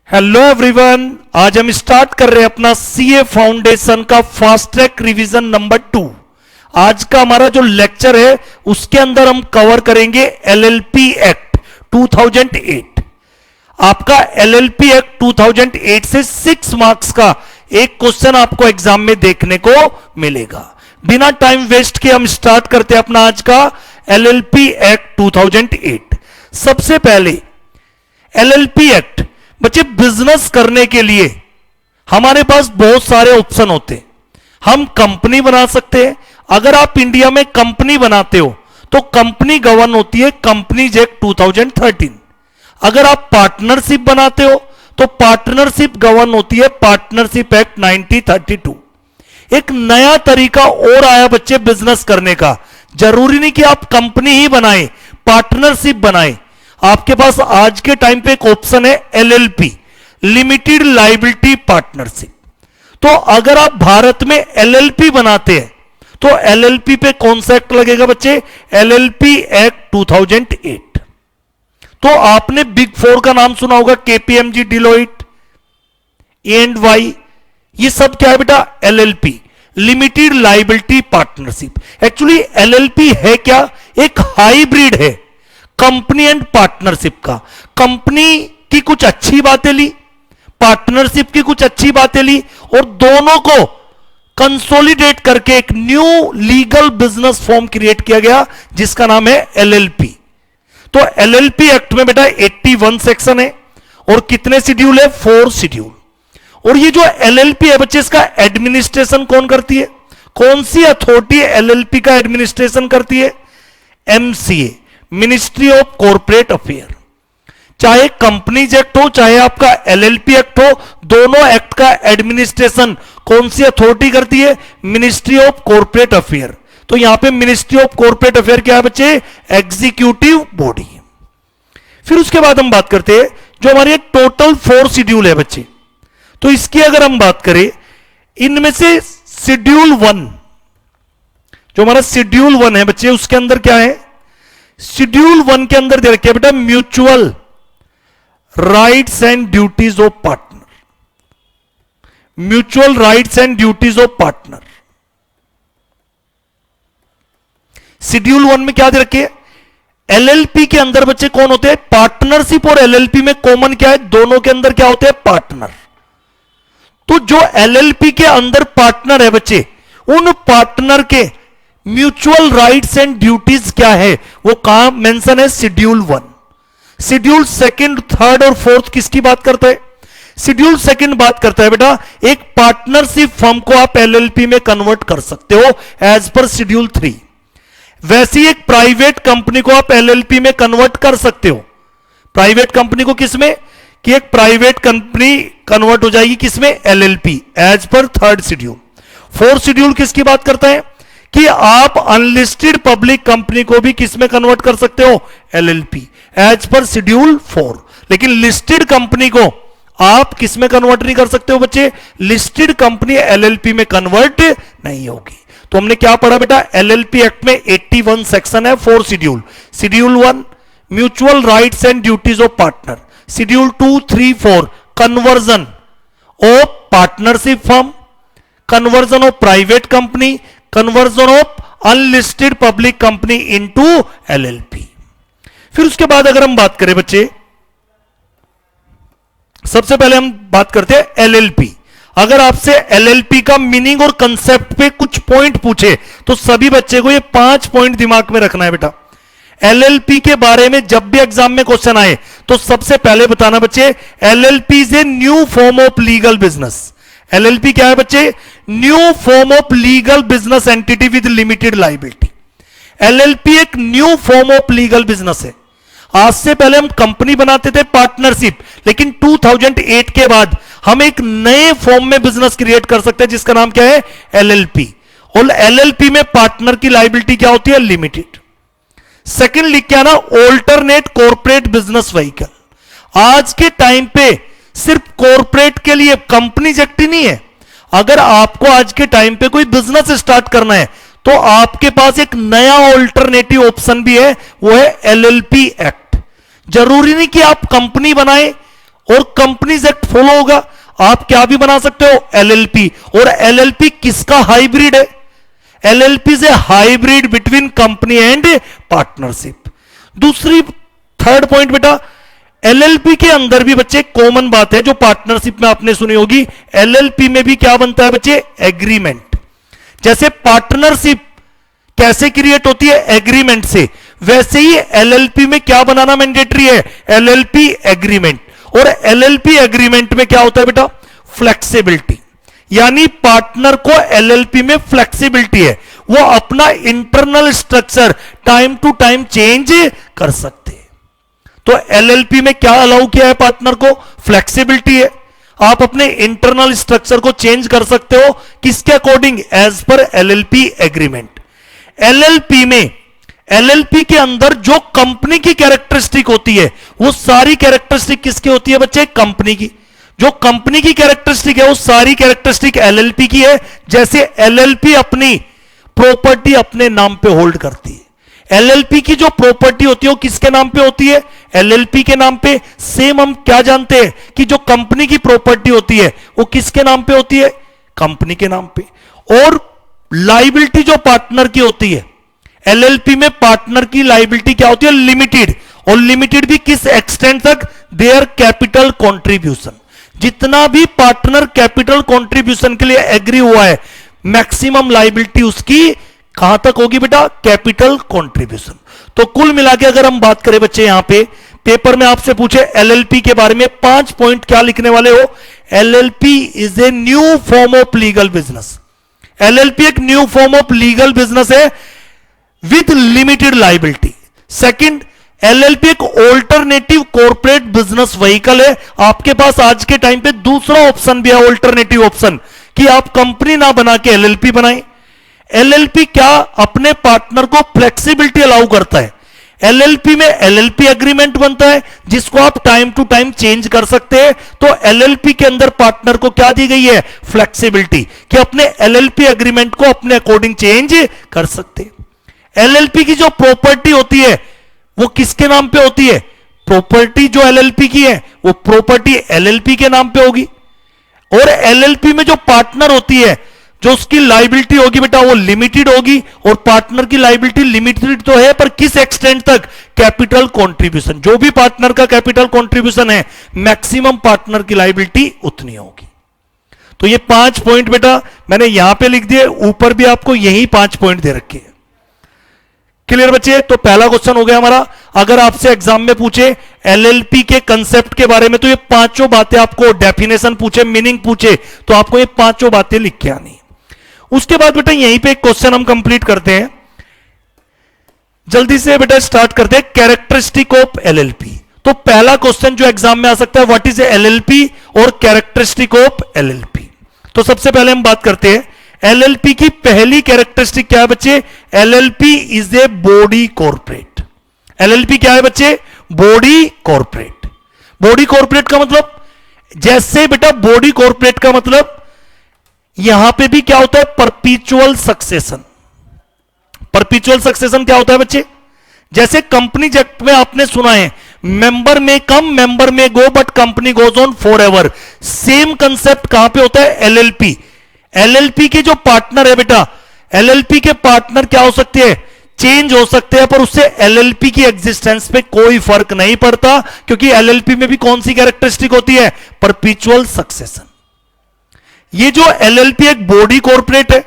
Hello everyone, आज हम start कर रहे हैं अपना सीए फाउंडेशन का फास्ट ट्रैक रिवीजन नंबर 2। आज का हमारा जो लेक्चर है उसके अंदर हम कवर करेंगे एलएलपी एक्ट 2008। आपका एलएलपी एक्ट 2008 से 6 मार्क्स का एक क्वेश्चन आपको एग्जाम में देखने को मिलेगा। बिना टाइम वेस्ट के हम स्टार्ट करते हैं अपना आज का एलएलपी एक्ट 2008। सबसे पहले एलएलपी एक्ट बच्चे, बिजनेस करने के लिए हमारे पास बहुत सारे ऑप्शन होते हैं। हम कंपनी बना सकते हैं। अगर आप इंडिया में कंपनी बनाते हो तो कंपनी गवर्न होती है कंपनीज एक्ट 2013। अगर आप पार्टनरशिप बनाते हो तो पार्टनरशिप गवर्न होती है पार्टनरशिप एक्ट 1932। एक नया तरीका और आया बच्चे बिजनेस करने का। जरूरी नहीं कि आप कंपनी ही बनाए, पार्टनरशिप बनाए। आपके पास आज के टाइम पे एक ऑप्शन है एलएलपी, लिमिटेड लायबिलिटी पार्टनरशिप। तो अगर आप भारत में एलएलपी बनाते हैं तो एलएलपी पे कौन सा एक्ट लगेगा बच्चे? LLP act 2008। तो आपने बिग फोर का नाम सुना होगा, केपीएमजी, डिलोइट, E&Y। ये सब क्या है बेटा? LLP, limited liability partnership. Actually LLP है क्या? एक हाइब्रिड है कंपनी एंड पार्टनरशिप का। कंपनी की कुछ अच्छी बातें ली, पार्टनरशिप की कुछ अच्छी बातें ली, और दोनों को कंसोलिडेट करके एक new legal business form create किया गया जिसका नाम है एलएलपी। तो एलएलपी एक्ट में बेटा 81 सेक्शन है और कितने शेड्यूल है? 4 शेड्यूल। और ये जो एलएलपी है बच्चे, इसका एडमिनिस्ट्रेशन कौन करती है? कौन सी अथॉरिटी एलएलपी का एडमिनिस्ट्रेशन करती है? MCA, ministry of corporate affair. चाहे कंपनीज एक्ट हो चाहे आपका एलएलपी एक्ट हो, दोनों एक्ट का एडमिनिस्ट्रेशन कौन सी अथॉरिटी करती है? Ministry of corporate affair. तो यहां पे मिनिस्ट्री ऑफ कॉर्पोरेट अफेयर क्या है बच्चे? Executive body. फिर उसके बाद हम बात करते हैं जो हमारे टोटल 4 शेड्यूल है बच्चे। तो इसकी अगर हम बात करें, इनमें से शेड्यूल 1, जो हमारा शेड्यूल 1 है बच्चे, उसके अंदर क्या है? शेड्यूल 1 के अंदर दे रखे बेटा mutual rights and duties of partner. Mutual rights and duties of partner. Schedule 1 में क्या दे रखे? एलएलपी के अंदर बच्चे कौन होते हैं? पार्टनरशिप और एलएलपी में कॉमन क्या है? दोनों के अंदर क्या होते हैं? पार्टनर। तो जो एलएलपी के अंदर पार्टनर है बच्चे, उन पार्टनर के म्यूचुअल राइट्स एंड ड्यूटीज क्या है वो कहां मेंशन है? शेड्यूल 1। शेड्यूल 2, 3 और 4 किसकी बात करता है? शेड्यूल 2 बात करता है बेटा, एक पार्टनरशिप फर्म को आप एलएलपी में कन्वर्ट कर सकते हो एज पर शेड्यूल 3। वैसे ही एक प्राइवेट कंपनी को आप एलएलपी में कन्वर्ट कर सकते हो। प्राइवेट कंपनी को किसमें? कि एक प्राइवेट कंपनी कन्वर्ट हो जाएगी किसमें? एलएलपी, एज पर 3rd शेड्यूल। 4th शेड्यूल किसकी बात करता है? कि आप अनलिस्टेड पब्लिक कंपनी को भी किसमें कन्वर्ट कर सकते हो? LLP, as per schedule 4। लेकिन लिस्टेड कंपनी को आप किसमें कन्वर्ट नहीं कर सकते हो बच्चे? लिस्टेड कंपनी एलएलपी में कन्वर्ट नहीं होगी। तो हमने क्या पढ़ा बेटा? एलएलपी एक्ट में 81 सेक्शन है, 4 schedule. Schedule 1 mutual rights and duties of partner. Schedule 2, 3, 4 conversion of partnership firm, conversion of private company, conversion of unlisted public company into LLP. फिर उसके बाद अगर हम बात करें बच्चे, सबसे पहले हम बात करते हैं एलएलपी। अगर आपसे एलएलपी का मीनिंग और कंसेप्ट पे कुछ पॉइंट पूछे तो सभी बच्चे को ये 5 पॉइंट दिमाग में रखना है बेटा। एलएलपी के बारे में जब भी एग्जाम में क्वेश्चन आए तो सबसे पहले बताना बच्चे, LLP is a new form of legal business. LLP क्या है बच्चे? New form of legal business entity with limited liability. LLP एक new form of legal business है। आज से पहले हम कंपनी बनाते थे पार्टनरशिप, लेकिन 2008 के बाद हम एक नए फॉर्म में बिजनेस क्रिएट कर सकते हैं जिसका नाम क्या है? एलएलपी। और एलएलपी में पार्टनर की लायबिलिटी क्या होती है? लिमिटेड। सेकेंड लिख के आना, ऑल्टरनेट कॉर्पोरेट बिजनेस व्हीकल। आज के टाइम पे सिर्फ कॉर्पोरेट के लिए कंपनीज एक्ट ही नहीं है। अगर आपको आज के टाइम पे कोई बिजनेस स्टार्ट करना है तो आपके पास एक नया ऑल्टरनेटिव ऑप्शन भी है, वो है एलएलपी एक्ट। जरूरी नहीं कि आप कंपनी बनाएं और कंपनीज एक्ट फॉलो होगा। आप क्या भी बना सकते हो, एलएलपी। और एलएलपी किसका हाइब्रिड है? LLP is A hybrid between company and partnership. दूसरी थर्ड पॉइंट बेटा, एलएलपी के अंदर भी बच्चे कॉमन बात है जो पार्टनरशिप में आपने सुनी होगी, एलएलपी में भी क्या बनता है बच्चे, एग्रीमेंट। जैसे पार्टनरशिप कैसे क्रिएट होती है, एग्रीमेंट से, वैसे ही एलएलपी में क्या बनाना मैंडेटरी है, एलएलपी एग्रीमेंट। और एलएलपी एग्रीमेंट में क्या होता है बेटा, फ्लेक्सिबिलिटी। यानी पार्टनर को एलएलपी में फ्लेक्सिबिलिटी है, वो अपना internal structure time to time change कर सकते हैं। तो एलएलपी में क्या अलाउ किया है पार्टनर को, फ्लेक्सिबिलिटी है। आप अपने इंटरनल स्ट्रक्चर को चेंज कर सकते हो, किसके according, as per LLP agreement. LLP में, एलएलपी के अंदर जो कंपनी की कैरेक्टरिस्टिक होती है, वो सारी कैरेक्टरिस्टिक किसकी होती है बच्चे, कंपनी की। जो कंपनी की कैरेक्टरिस्टिक है वो सारी कैरेक्टरिस्टिक एलएलपी की है। जैसे एलएलपी अपनी प्रॉपर्टी अपने नाम पे होल्ड करती है, एलएलपी की जो प्रॉपर्टी होती है वो किसके नाम पे होती है, एलएलपी के नाम पे। सेम हम क्या जानते हैं कि जो कंपनी की प्रॉपर्टी होती है वो किसके नाम पे होती है, कंपनी के नाम पे। और लाइबिलिटी जो पार्टनर की होती है, एलएलपी में पार्टनर की लाइबिलिटी क्या होती है, लिमिटेड। और लिमिटेड भी किस एक्सटेंट तक, देयर कैपिटल कंट्रीब्यूशन। जितना भी पार्टनर कैपिटल कंट्रीब्यूशन के लिए एग्री हुआ है, मैक्सिमम लाइबिलिटी उसकी कहां तक होगी बेटा, कैपिटल कंट्रीब्यूशन। तो कुल मिला के अगर हम बात करें बच्चे, यहां पे पेपर में आपसे पूछे एलएलपी के बारे में 5 पॉइंट क्या लिखने वाले हो, LLP is a new form of legal business. LLP एक new form of legal business है with limited liability. Second, LLP एक ऑल्टरनेटिव कॉर्पोरेट बिजनेस व्हीकल है। आपके पास आज के टाइम पे दूसरा ऑप्शन भी है, ऑल्टरनेटिव ऑप्शन, कि आप कंपनी ना बना के एलएलपी बनाएं। एलएलपी क्या अपने पार्टनर को फ्लेक्सिबिलिटी अलाउ करता है। एलएलपी में एलएलपी एग्रीमेंट बनता है जिसको आप टाइम टू टाइम चेंज कर सकते हैं। तो एलएलपी के अंदर पार्टनर को क्या दी गई है, फ्लेक्सिबिलिटी, कि अपने एलएलपी एग्रीमेंट को अपने अकॉर्डिंग चेंज कर सकते हैं। एलएलपी की जो प्रॉपर्टी होती है वो किसके नाम पे होती है, प्रॉपर्टी जो एलएलपी की है वो प्रॉपर्टी एलएलपी के नाम पे होगी। और एलएलपी में जो पार्टनर होती है, जो उसकी लाइबिलिटी होगी बेटा वो लिमिटेड होगी। और पार्टनर की लाइबिलिटी लिमिटेड तो है, पर किस एक्सटेंट तक, कैपिटल कंट्रीब्यूशन। जो भी पार्टनर का कैपिटल कंट्रीब्यूशन है, मैक्सिमम पार्टनर की लाइबिलिटी उतनी होगी। तो ये 5 पॉइंट बेटा मैंने यहां पे लिख दिए, ऊपर भी आपको यही 5 पॉइंट दे रखे हैं। क्लियर बच्चे? तो पहला क्वेश्चन हो गया हमारा। अगर आपसे एग्जाम में पूछे एलएलपी के कंसेप्ट के बारे में, तो ये पांचों बातें आपको, डेफिनेशन पूछे, मीनिंग पूछे, तो आपको ये पांचों बातें लिख के आनी। उसके बाद बेटा यहीं पे एक क्वेश्चन हम कंप्लीट करते हैं, जल्दी से बेटा स्टार्ट करते हैं। Characteristic of LLP. तो पहला क्वेश्चन जो एग्जाम में आ सकता है, व्हाट इज एलएलपी और कैरेक्टरिस्टिक ऑफ एलएलपी। तो सबसे पहले हम बात करते हैं एलएलपी की पहली कैरेक्टरिस्टिक क्या है बच्चे, LLP is a body corporate. LLP क्या है बच्चे, बॉडी कॉर्पोरेट। बॉडी कॉर्पोरेट का मतलब, जैसे बेटा बॉडी कॉर्पोरेट का मतलब यहां पे भी क्या होता है, परपीचुअल सक्सेशन। परपीचुअल सक्सेशन क्या होता है बच्चे, जैसे कंपनी एक्ट में आपने सुना है, मेंबर में कम मेंबर में go but company goes on for ever. Same concept कहां पे होता है, एलएलपी। एलएलपी के जो पार्टनर है बेटा, एलएलपी के पार्टनर क्या हो सकते हैं, चेंज हो सकते हैं, पर उससे एलएलपी की एग्जिस्टेंस पे कोई फर्क नहीं पड़ता, क्योंकि एलएलपी में भी कौन सी कैरेक्टरिस्टिक होती है, परपीचुअल सक्सेशन। ये जो एलएलपी एक बॉडी कॉर्पोरेट है,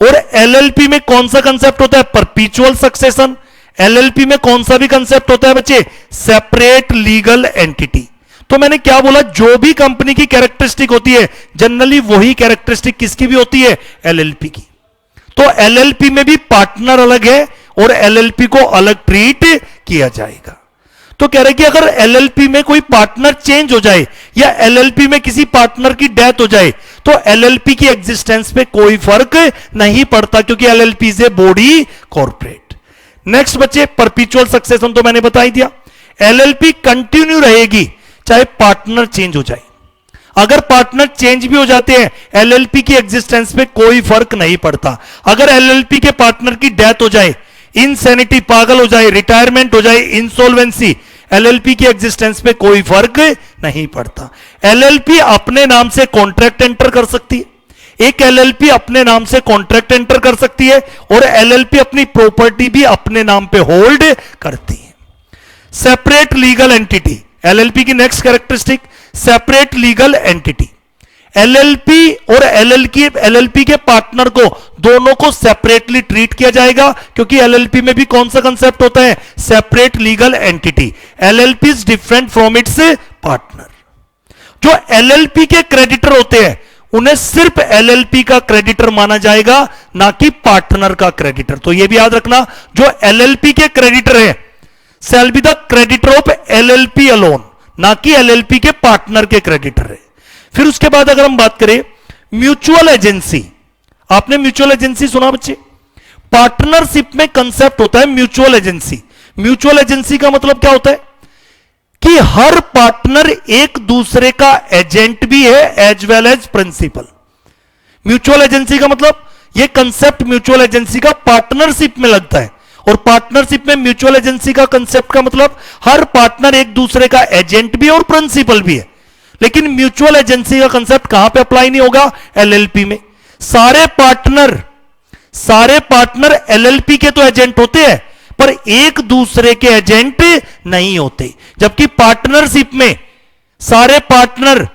और एलएलपी में कौन सा कंसेप्ट होता है, परपीचुअल सक्सेशन। एलएलपी में कौन सा भी कंसेप्ट होता है बच्चे, सेपरेट लीगल एंटिटी। तो मैंने क्या बोला, जो भी कंपनी की कैरेक्टरिस्टिक होती है, जनरली वही कैरेक्टरिस्टिक किसकी भी होती है, एलएलपी की। तो एलएलपी में भी पार्टनर अलग है और एलएलपी को अलग ट्रीट किया जाएगा। तो कह रहे कि अगर एलएलपी में कोई पार्टनर चेंज हो जाए या एलएलपी में किसी पार्टनर की डेथ हो जाए, तो एलएलपी की एग्जिस्टेंस पे कोई फर्क नहीं पड़ता, क्योंकि LLP is a body corporate. Next बच्चे, परपीचुअल सक्सेशन तो मैंने बता ही दिया। एलएलपी कंटिन्यू रहेगी चाहे पार्टनर चेंज हो जाए। अगर पार्टनर चेंज भी हो जाते हैं, एलएलपी की एग्जिस्टेंस पे कोई फर्क नहीं पड़ता। अगर एलएलपी के पार्टनर की डेथ हो जाए, इनसैनिटी, पागल हो जाए, रिटायरमेंट हो जाए, इंसॉल्वेंसी, एलएलपी की एग्जिस्टेंस पे कोई फर्क नहीं पड़ता। एलएलपी अपने नाम से कॉन्ट्रैक्ट एंटर कर सकती है, एक एलएलपी अपने नाम से कॉन्ट्रैक्ट एंटर कर सकती है, और एलएलपी अपनी प्रॉपर्टी भी अपने नाम पे होल्ड करती है। सेपरेट लीगल एंटिटी, एलएलपी की next characteristic separate legal entity. LLP और एलएलपी के पार्टनर को दोनों को सेपरेटली ट्रीट किया जाएगा, क्योंकि एलएलपी में भी कौन सा कंसेप्ट होता है, separate legal entity. LLP is different from its partner. जो एलएलपी के क्रेडिटर होते हैं उन्हें सिर्फ एलएलपी का क्रेडिटर माना जाएगा, ना कि पार्टनर का क्रेडिटर। तो यह भी याद रखना, जो एलएलपी के क्रेडिटर है shall be the creditor of LLP alone, ना कि एलएलपी के पार्टनर के क्रेडिटर है। फिर उसके बाद अगर हम बात करें म्यूचुअल एजेंसी, आपने म्यूचुअल एजेंसी सुना बच्चे? पार्टनरशिप में कंसेप्ट होता है म्यूचुअल एजेंसी। म्यूचुअल एजेंसी का मतलब क्या होता है कि हर पार्टनर एक दूसरे का एजेंट भी है as well as principal. Mutual agency का मतलब यह कंसेप्ट म्यूचुअल एजेंसी का पार्टनरशिप में लगता है, और पार्टनरशिप में म्यूचुअल एजेंसी का कंसेप्ट का मतलब हर पार्टनर एक दूसरे का एजेंट भी है और प्रिंसिपल भी है। लेकिन म्यूचुअल एजेंसी का कंसेप्ट कहां पे अप्लाई नहीं होगा, एलएलपी में। सारे पार्टनर एलएलपी के तो एजेंट होते हैं, पर एक दूसरे के एजेंट नहीं होते। जबकि पार्टनरशिप में सारे पार्टनर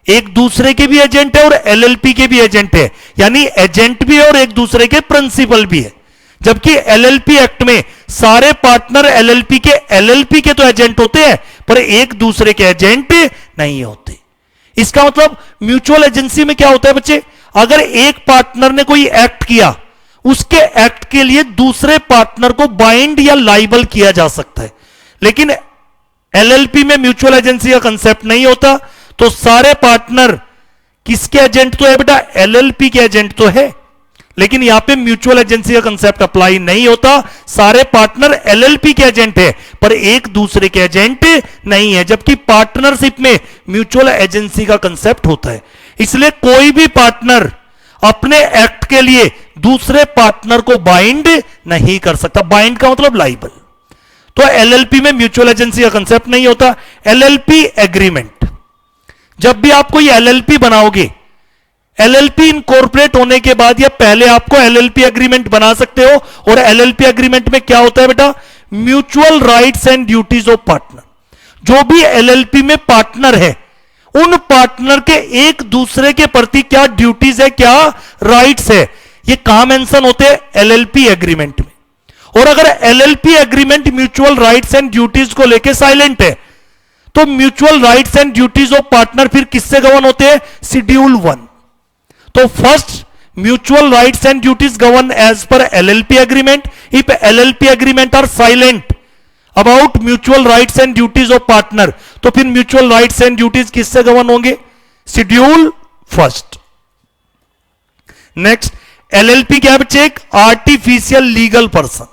एक दूसरे के भी एजेंट है और एलएलपी के भी एजेंट है, यानी एजेंट भी है और एक दूसरे के प्रिंसिपल भी है। जबकि एलएलपी एक्ट में सारे पार्टनर एलएलपी के तो एजेंट होते हैं, पर एक दूसरे के एजेंट नहीं होते। इसका मतलब म्यूचुअल एजेंसी में क्या होता है बच्चे, अगर एक पार्टनर ने कोई एक्ट किया, उसके एक्ट के लिए दूसरे पार्टनर को बाइंड या लाइबल किया जा सकता है। लेकिन एलएलपी में म्यूचुअल एजेंसी का कंसेप्ट नहीं होता, तो सारे पार्टनर किसके एजेंट तो है बेटा, एलएलपी के एजेंट तो है। लेकिन यहां पे म्यूचुअल एजेंसी का कंसेप्ट अप्लाई नहीं होता, सारे पार्टनर एलएलपी के एजेंट है पर एक दूसरे के एजेंट नहीं है। जबकि पार्टनरशिप में म्यूचुअल एजेंसी का कंसेप्ट होता है। इसलिए कोई भी पार्टनर अपने एक्ट के लिए दूसरे पार्टनर को बाइंड नहीं कर सकता। बाइंड का मतलब लाइबल। तो एलएलपी में म्यूचुअल एजेंसी का कंसेप्ट नहीं होता। एलएलपी एग्रीमेंट, जब भी आप कोई एलएलपी बनाओगे, एलएलपी इनकॉर्पोरेट होने के बाद या पहले आपको एलएलपी एग्रीमेंट बना सकते हो। और एलएलपी एग्रीमेंट में क्या होता है बेटा, mutual rights and duties of partner. जो भी एलएलपी में पार्टनर है, उन पार्टनर के एक दूसरे के प्रति क्या ड्यूटीज है, क्या राइट्स है, ये कहां मेंशन होते हैं, एलएलपी एग्रीमेंट में। और अगर LLP agreement mutual rights and duties को लेकर साइलेंट है, तो mutual rights and duties of partner फिर किससे गवर्न होते हैं, शेड्यूल 1। तो first, mutual rights and duties govern as per LLP agreement. If LLP agreement are silent about mutual rights and duties of partner, तो फिर mutual rights and duties किससे govern होंगे, schedule 1। Next, LLP क्या बच्चे, एक artificial legal person.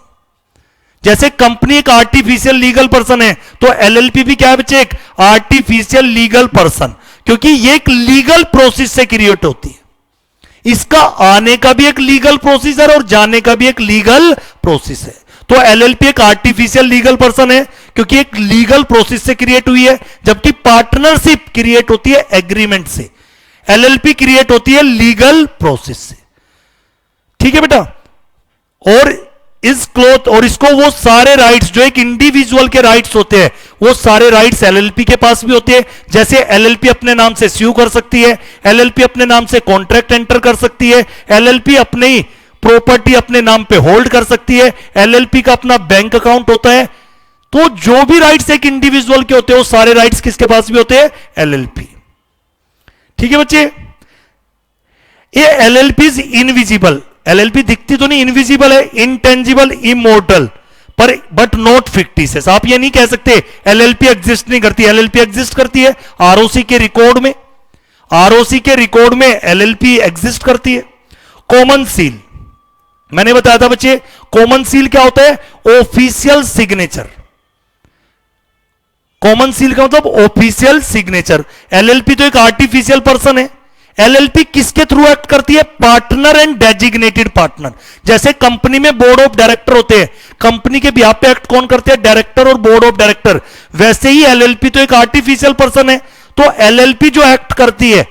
जैसे company एक artificial legal person है, तो LLP भी क्या है बच्चे, एक आर्टिफिशियल लीगल पर्सन, क्योंकि ये एक लीगल प्रोसेस से क्रिएट होती है। इसका आने का भी एक लीगल प्रोसेस है और जाने का भी एक लीगल प्रोसेस है। तो एलएलपी एक आर्टिफिशियल लीगल पर्सन है, क्योंकि एक लीगल प्रोसेस से क्रिएट हुई है। जबकि पार्टनरशिप क्रिएट होती है एग्रीमेंट से, एलएलपी क्रिएट होती है लीगल प्रोसेस से। ठीक है बेटा। और इस क्लोथ और इसको वो सारे राइट्स जो एक इंडिविजुअल के राइट्स होते हैं, वो सारे राइट्स एलएलपी के पास भी होते हैं। जैसे एलएलपी अपने नाम से स्यू कर सकती है, एलएलपी अपने नाम से कॉन्ट्रैक्ट एंटर कर सकती है, एलएलपी अपनी प्रॉपर्टी अपने नाम पे होल्ड कर सकती है, एलएलपी का अपना बैंक अकाउंट होता है। तो जो भी राइट्स एक इंडिविजुअल के होते हैं, वो सारे राइट्स किसके पास भी होते हैं, एलएलपी। ठीक है बच्चे। ये एलएलपी इज इनविजिबल, एलएलपी दिखती तो नहीं, इनविजिबल है, इंटेंजिबल, इमोर्टल, पर बट नॉट फिक्टिशियस। आप ये नहीं कह सकते एलएलपी एग्जिस्ट नहीं करती, एलएलपी एग्जिस्ट करती है। आरओसी के रिकॉर्ड में, आरओसी के रिकॉर्ड में एलएलपी एग्जिस्ट करती है। कॉमन सील, मैंने बताया था बच्चे, कॉमन सील क्या होता है, ऑफिशियल सिग्नेचर। कॉमन सील का मतलब ऑफिशियल सिग्नेचर। एलएलपी तो एक आर्टिफिशियल पर्सन है, एलएलपी किसके थ्रू एक्ट करती है? Partner and designated partner. जैसे कंपनी में बोर्ड ऑफ डायरेक्टर होते हैं, कंपनी के बिहाफ पे एक्ट कौन करते हैं? डायरेक्टर और बोर्ड ऑफ डायरेक्टर। वैसे ही एलएलपी तो एक आर्टिफिशियल पर्सन है, तो एलएलपी जो एक्ट करती है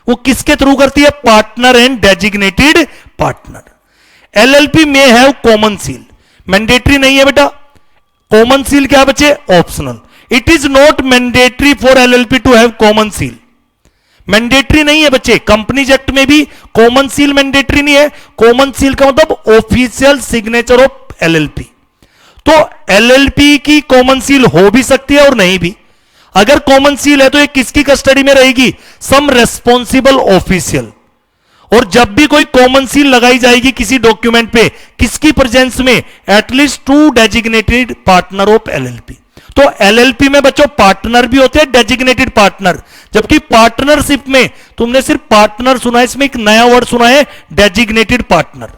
वो किसके थ्रू करती है? Partner and designated partner. LLP में हैव कॉमन सील, मैंडेटरी नहीं है बेटा। कॉमन सील क्या बचे? Optional. It is not mandatory for LLP to have common seal. Mandatory नहीं है बच्चे, कंपनीज एक्ट में भी कॉमन सील मैंडेटरी नहीं है। कॉमन सील का मतलब ऑफिशियल सिग्नेचर ऑफ एलएलपी। तो एलएलपी की कॉमन सील हो भी सकती है और नहीं भी। अगर कॉमन सील है तो ये किसकी कस्टडी में रहेगी? सम रेस्पॉन्सिबल ऑफिशियल। और जब भी कोई कॉमन सील लगाई जाएगी किसी डॉक्यूमेंट पे, किसकी प्रेजेंस में? At least 2 designated partner of LLP. तो एलएलपी में बच्चों पार्टनर भी होते हैं, डेजिग्नेटेड पार्टनर। जबकि पार्टनरशिप में तुमने सिर्फ पार्टनर सुना है, इसमें एक नया वर्ड सुना है, डेजिग्नेटेड पार्टनर।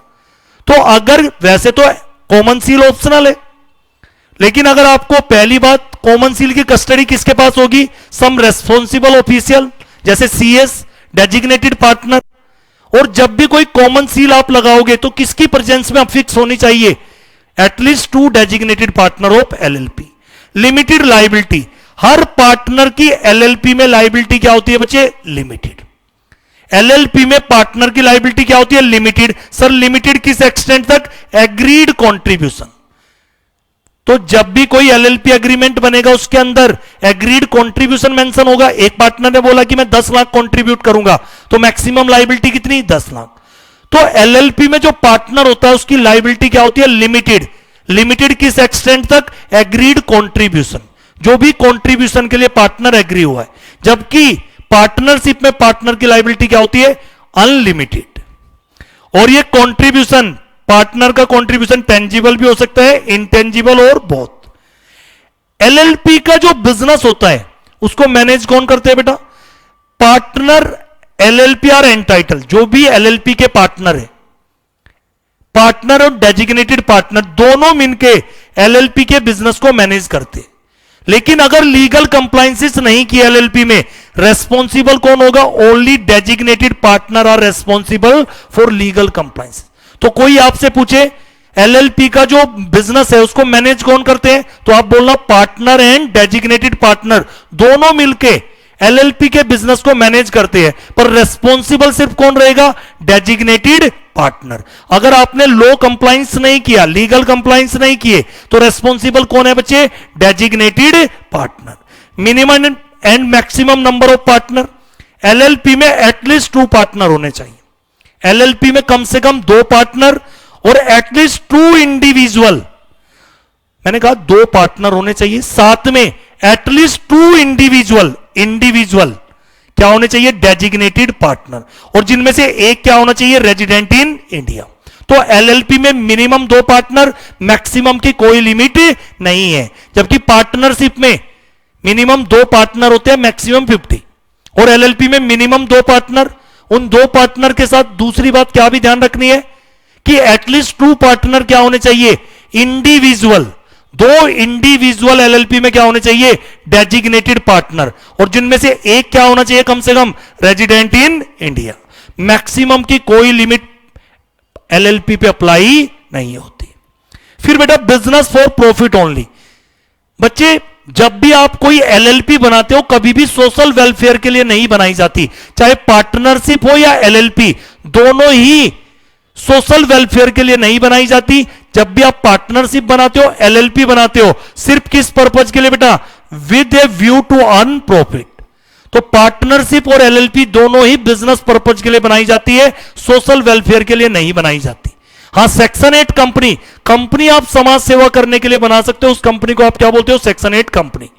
तो अगर वैसे तो कॉमन सील ऑप्शनल है, लेकिन अगर आपको पहली बात कॉमन सील की कस्टडी किसके पास होगी? सम रेस्पॉन्सिबल ऑफिशियल, जैसे सीएस, डेजिग्नेटेड पार्टनर। और जब भी कोई कॉमन सील आप लगाओगे तो किसकी प्रेजेंस में फिक्स होनी चाहिए? At least 2 designated partner of LLP. Limited liability, her partner की एलएलपी में लायबिलिटी क्या होती है बच्चे? लिमिटेड। एलएलपी में पार्टनर की लायबिलिटी क्या होती है? लिमिटेड। सर लिमिटेड किस एक्सटेंट तक? Agreed contribution. तो जब भी कोई एलएलपी एग्रीमेंट बनेगा उसके अंदर एग्रीड कॉन्ट्रीब्यूशन मेंशन होगा। एक पार्टनर ने बोला कि मैं 10 लाख कॉन्ट्रीब्यूट करूंगा, तो मैक्सिमम लायबिलिटी कितनी? 10 लाख। तो एलएलपी में जो पार्टनर होता है उसकी लायबिलिटी क्या होती है? लिमिटेड। लिमिटेड किस एक्सटेंट तक? एग्रीड कॉन्ट्रीब्यूशन, जो भी कॉन्ट्रीब्यूशन के लिए पार्टनर एग्री हुआ है। जबकि पार्टनरशिप में पार्टनर की लायबिलिटी क्या होती है? अनलिमिटेड। और ये कॉन्ट्रीब्यूशन, पार्टनर का कॉन्ट्रीब्यूशन टेंजिबल भी हो सकता है, इंटेंजिबल और बहुत। एलएलपी का जो बिजनेस होता है उसको मैनेज कौन करते हैं बेटा? पार्टनर एलएलपी आर एंटाइटल, जो भी एलएलपी के पार्टनर है, पार्टनर और डेजिग्नेटेड पार्टनर दोनों मिलके एलएलपी के बिजनेस को मैनेज करते। लेकिन अगर लीगल कंप्लायंसेस नहीं किया एलएलपी में, रेस्पॉन्सिबल कौन होगा? Only designated partner are responsible for legal compliance. तो कोई आपसे पूछे एलएलपी का जो बिजनेस है उसको मैनेज कौन करते हैं, तो आप बोलना पार्टनर एंड डेजिग्नेटेड पार्टनर दोनों मिलके एलएलपी के बिजनेस को मैनेज करते हैं। पर रेस्पॉन्सिबल सिर्फ कौन रहेगा? Designated partner. अगर आपने लॉ कंप्लायंस नहीं किया, लीगल कंप्लायंस नहीं किए, तो रेस्पॉन्सिबल कौन है बच्चे? Designated partner. Minimum and maximum number of partner, LLP में एटलीस्ट 2 पार्टनर होने चाहिए। एलएलपी में कम से कम 2 पार्टनर और एटलीस्ट 2 इंडिविजुअल। मैंने कहा 2 पार्टनर होने चाहिए, साथ में एटलीस्ट 2 इंडिविजुअल। इंडिविजुअल क्या होने चाहिए? Designated partner. और जिनमें से एक क्या होना चाहिए? Resident in India. तो एलएलपी में मिनिमम 2 पार्टनर, मैक्सिमम की कोई लिमिट नहीं है। जबकि पार्टनरशिप में मिनिमम 2 पार्टनर होते हैं, मैक्सिमम 50। और एलएलपी में मिनिमम 2 पार्टनर। उन 2 पार्टनर के साथ दूसरी बात क्या भी ध्यान रखनी है कि एटलीस्ट 2 पार्टनर क्या होने चाहिए? इंडिविजुअल। 2 इंडिविजुअल एलएलपी में क्या होने चाहिए? Designated partner. और जिनमें से एक क्या होना चाहिए? कम से कम रेजिडेंट इन इंडिया। मैक्सिमम की कोई लिमिट एलएलपी पे अप्लाई नहीं होती। फिर बेटा बिजनेस फॉर प्रॉफिट ओनली। बच्चे जब भी आप कोई एलएलपी बनाते हो कभी भी सोशल वेलफेयर के लिए नहीं बनाई जाती। चाहे पार्टनरशिप हो या एलएलपी, दोनों ही सोशल वेलफेयर के लिए नहीं बनाई जाती। जब भी आप पार्टनरशिप बनाते हो, एलएलपी बनाते हो, सिर्फ किस पर्पज के लिए बेटा? With a view to earn profit. तो पार्टनरशिप और एलएलपी दोनों ही बिजनेस पर्पज के लिए बनाई जाती है, सोशल वेलफेयर के लिए नहीं बनाई जाती। हां, सेक्शन 8 कंपनी, कंपनी आप समाज सेवा करने के लिए बना सकते हो, उस कंपनी को आप क्या बोलते हो? Section 8 company.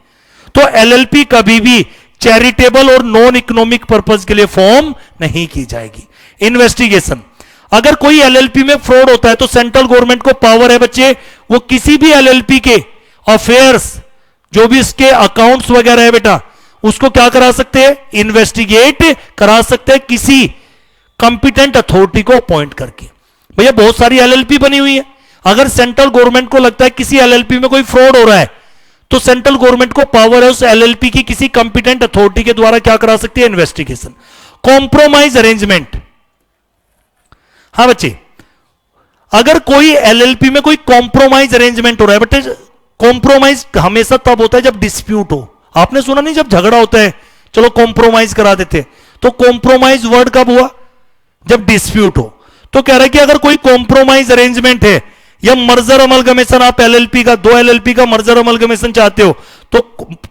तो एलएलपी कभी भी चैरिटेबल और नॉन इकोनॉमिक पर्पज के लिए फॉर्म नहीं की जाएगी। इन्वेस्टिगेशन, अगर कोई एलएलपी में फ्रॉड होता है तो सेंट्रल गवर्नमेंट को पावर है बच्चे, वो किसी भी एलएलपी के अफेयर्स, जो भी इसके अकाउंट्स वगैरह है बेटा, उसको क्या करा सकते हैं? इन्वेस्टिगेट करा सकते हैं किसी कंपिटेंट अथॉरिटी को अपॉइंट करके। भैया बहुत सारी एलएलपी बनी हुई है, अगर सेंट्रल गवर्नमेंट को लगता है किसी एलएलपी में कोई फ्रॉड हो रहा है तो सेंट्रल गवर्नमेंट को पावर है उस एलएलपी की किसी कंपिटेंट अथॉरिटी के द्वारा क्या करा सकती है, इन्वेस्टिगेशन। कॉम्प्रोमाइज अरेंजमेंट, हां बच्चे, अगर कोई एलएलपी में कोई कॉम्प्रोमाइज अरेंजमेंट हो रहा है, बट कॉम्प्रोमाइज हमेशा तब होता है जब डिस्प्यूट हो। आपने सुना नहीं, जब झगड़ा होता है चलो कॉम्प्रोमाइज करा देते, तो कॉम्प्रोमाइज वर्ड कब हुआ, जब डिस्प्यूट हो। तो कह रहा है कि अगर कोई कॉम्प्रोमाइज अरेंजमेंट है या मर्जर अमलगमेशन, आप एलएलपी का, दो एलएलपी का मर्जर अमलगमेशन चाहते हो तो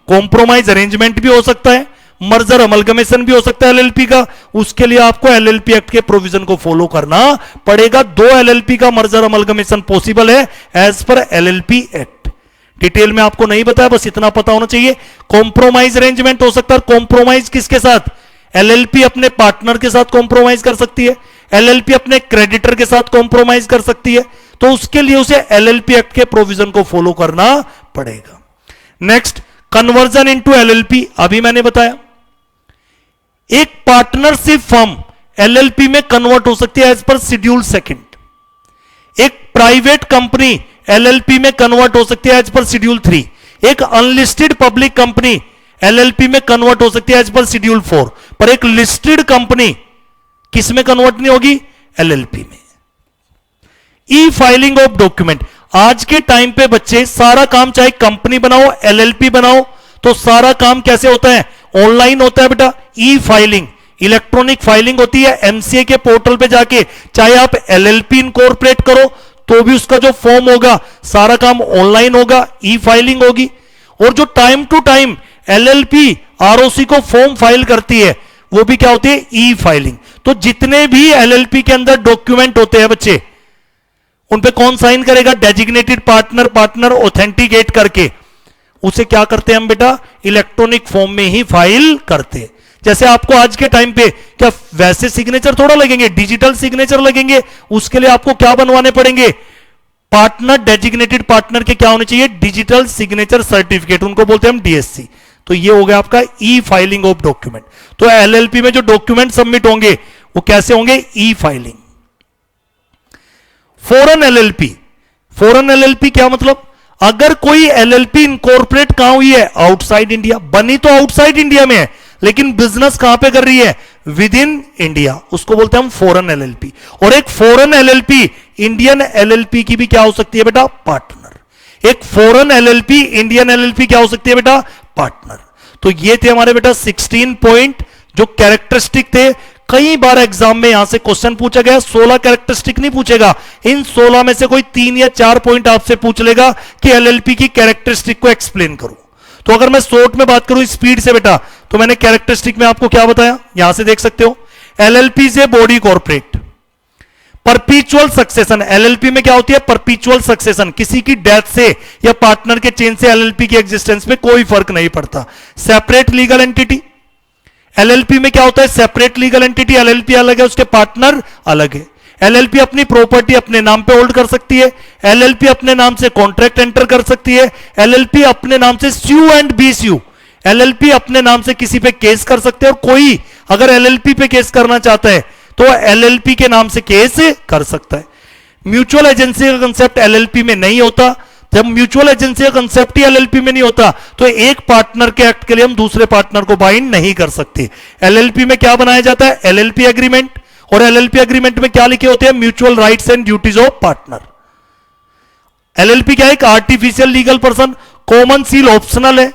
कॉम्प्रोमाइज अरेंजमेंट भी हो सकता है, मर्जर अमलगमेशन भी हो सकता है एलएलपी का। उसके लिए आपको एलएलपी एक्ट के प्रोविजन को फॉलो करना पड़ेगा। दो एलएलपी का मर्जर अमलगमेशन पॉसिबल है as per LLP act. Detail में आपको नहीं बताया, बस इतना पता होना चाहिए। कॉम्प्रोमाइज अरेंजमेंट हो सकता है। कॉम्प्रोमाइज किसके साथ, एलएलपी अपने पार्टनर के साथ कॉम्प्रोमाइज कर सकती है, एलएलपी अपने क्रेडिटर के साथ कॉम्प्रोमाइज कर सकती है, तो उसके लिए उसे एलएलपी एक्ट के प्रोविजन को फॉलो करना पड़ेगा। नेक्स्ट, कन्वर्जन इनटू एलएलपी, अभी मैंने बताया एक पार्टनरशिप फर्म एलएलपी में कन्वर्ट हो सकती है एज पर शेड्यूल सेकंड। एक प्राइवेट कंपनी एलएलपी में कन्वर्ट हो सकती है एज पर शेड्यूल 3। एक अनलिस्टेड पब्लिक कंपनी एलएलपी में कन्वर्ट हो सकती है एज पर शेड्यूल 4। पर एक लिस्टेड कंपनी किस में कन्वर्ट नहीं होगी, एलएलपी में। ई फाइलिंग ऑफ डॉक्यूमेंट, आज के टाइम पे बच्चे सारा काम, चाहे कंपनी बनाओ एलएलपी बनाओ, तो सारा काम कैसे होता है, ऑनलाइन होता है बेटा। ई फाइलिंग, इलेक्ट्रॉनिक फाइलिंग होती है एमसीए के पोर्टल पे जाके। चाहे आप एलएलपी इनकॉर्पोरेट करो तो भी उसका जो फॉर्म होगा सारा काम ऑनलाइन होगा, ई फाइलिंग होगी। और जो time to time LLP ROC को फॉर्म फाइल करती है वो भी क्या होती है, ई फाइलिंग। तो जितने भी एलएलपी के अंदर डॉक्यूमेंट होते हैं बच्चे, उन पे कौन साइन करेगा, डेजिग्नेटेड पार्टनर, पार्टनर ऑथेंटिकेट करके उसे क्या करते हैं हम बेटा, इलेक्ट्रॉनिक फॉर्म में ही फाइल करते हैं। जैसे आपको आज के टाइम पे क्या वैसे सिग्नेचर थोड़ा लगेंगे, डिजिटल सिग्नेचर लगेंगे। उसके लिए आपको क्या बनवाने पड़ेंगे, पार्टनर, डेजिग्नेटेड पार्टनर के क्या होने चाहिए, डिजिटल सिग्नेचर सर्टिफिकेट, उनको बोलते हैं हम डीएससी। तो ये हो गया आपका ई फाइलिंग ऑफ डॉक्यूमेंट। तो एलएलपी में जो डॉक्यूमेंट सबमिट होंगे वो कैसे होंगे, ई filing. Foreign LLP, foreign LLP क्या मतलब, अगर कोई एलएलपी इनकॉर्पोरेट कहां हुई है, आउटसाइड इंडिया, बनी तो आउटसाइड इंडिया में है लेकिन बिजनेस कहां पे कर रही है, विद इन इंडिया, उसको बोलते हैं हम फॉरेन एलएलपी। और एक फॉरेन एलएलपी इंडियन एलएलपी की भी क्या हो सकती है बेटा, पार्टनर। एक फॉरेन एलएलपी इंडियन एलएलपी क्या हो सकती है बेटा, पार्टनर। तो ये थे हमारे बेटा 16 पॉइंट जो कैरेक्टरिस्टिक थे। कई बार एग्जाम में यहां से क्वेश्चन पूछा गया, 16 कैरेक्टरिस्टिक नहीं पूछेगा, इन 16 में से कोई 3 या 4 पॉइंट आपसे पूछ लेगा कि एलएलपी की कैरेक्टरिस्टिक को एक्सप्लेन करो। तो अगर मैं शॉर्ट में बात करूं स्पीड से बेटा, तो मैंने कैरेक्टरिस्टिक में आपको क्या बताया, यहां से देख सकते हो, एलएलपी से बॉडी कॉर्पोरेट, परपीचुअल सक्सेशन, एलएलपी में क्या होती है, परपीचुअल सक्सेशन, किसी की डेथ से या पार्टनर के चेंज से एलएलपी की एग्जिस्टेंस में कोई फर्क नहीं पड़ता। सेपरेट लीगल एंटिटी, एलएलपी में क्या होता है, सेपरेट लीगल एंटिटी, एलएलपी अलग है, उसके पार्टनर अलग है। एलएलपी अपनी प्रॉपर्टी अपने नाम पे होल्ड कर सकती है, एलएलपी अपने नाम से कॉन्ट्रैक्ट एंटर कर सकती है, एलएलपी अपने नाम से स्यू एंड बी स्यू, एलएलपी अपने नाम से किसी पे केस कर सकते हैं। और कोई अगर एलएलपी पे केस करना चाहता है तो एलएलपी के नाम से केस कर सकता है। म्यूचुअल एजेंसी का कंसेप्ट एलएलपी में नहीं होता। जब म्यूचुअल एजेंसी का कंसेप्ट ही एलएलपी में नहीं होता तो एक पार्टनर के एक्ट के लिए हम दूसरे पार्टनर को बाइंड नहीं कर सकते। एलएलपी में क्या बनाया जाता है, एलएलपी एग्रीमेंट, और एलएलपी एग्रीमेंट में क्या लिखे होते हैं, mutual rights and duties of partner. LLP क्या है, एक artificial legal person, common seal optional है,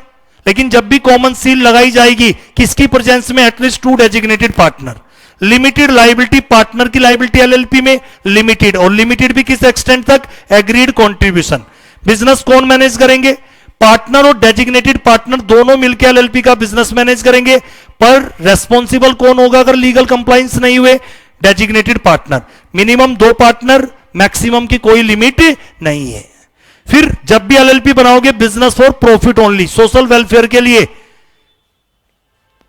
लेकिन जब भी कॉमन सील लगाई जाएगी किसकी प्रेजेंस में, at least 2 designated partner. Limited liability, partner की लाइबिलिटी एलएलपी में लिमिटेड, और लिमिटेड भी किस एक्सटेंट तक, एग्रीड कॉन्ट्रीब्यूशन। बिजनेस कौन मैनेज करेंगे, पार्टनर और डेजिग्नेटेड पार्टनर दोनों मिलकर एलएलपी का बिजनेस मैनेज करेंगे, पर रेस्पॉन्सिबल कौन होगा अगर लीगल कंप्लायंस नहीं हुए, designated partner. Minimum 2 partner, maximum की कोई लिमिट नहीं है। फिर जब भी एलएलपी बनाओगे, business for profit only, social welfare के लिए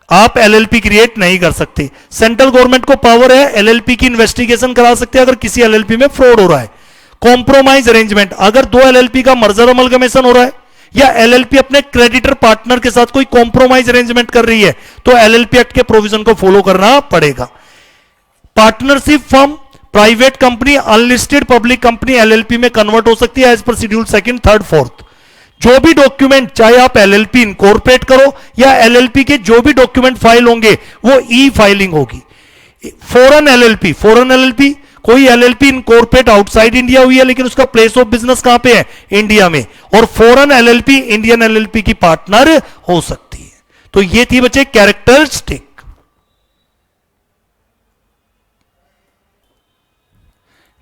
आप एलएलपी क्रिएट नहीं कर सकते। सेंट्रल गवर्नमेंट को पावर है एलएलपी की इन्वेस्टिगेशन करा सकते हैं अगर किसी एलएलपी में फ्रॉड हो रहा है। कॉम्प्रोमाइज अरेंजमेंट, अगर 2 एलएलपी का मर्जर अमलगमेशन हो रहा है या एलएलपी अपने क्रेडिटर पार्टनर के साथ कोई कॉम्प्रोमाइज अरेंजमेंट कर रही है तो एलएलपी एक्ट के प्रोविजन को फॉलो करना पड़ेगा। Partnership firm, private company, unlisted public company LLP में कन्वर्ट हो सकती है as per schedule 2nd, 3rd, 4th। जो भी डॉक्यूमेंट, चाहे आप एलएलपी इनकॉर्पोरेट करो या एलएलपी के जो भी डॉक्यूमेंट फाइल होंगे वो ई फाइलिंग होगी। फॉरेन एलएलपी, कोई एलएलपी इनकॉर्पोरेट आउटसाइड इंडिया हुई है लेकिन उसका प्लेस ऑफ बिजनेस कहां पे है, इंडिया में, और फॉरेन एलएलपी इंडियन एलएलपी की पार्टनर हो सकती है। तो ये थी बच्चे कैरेक्टरिस्टिक।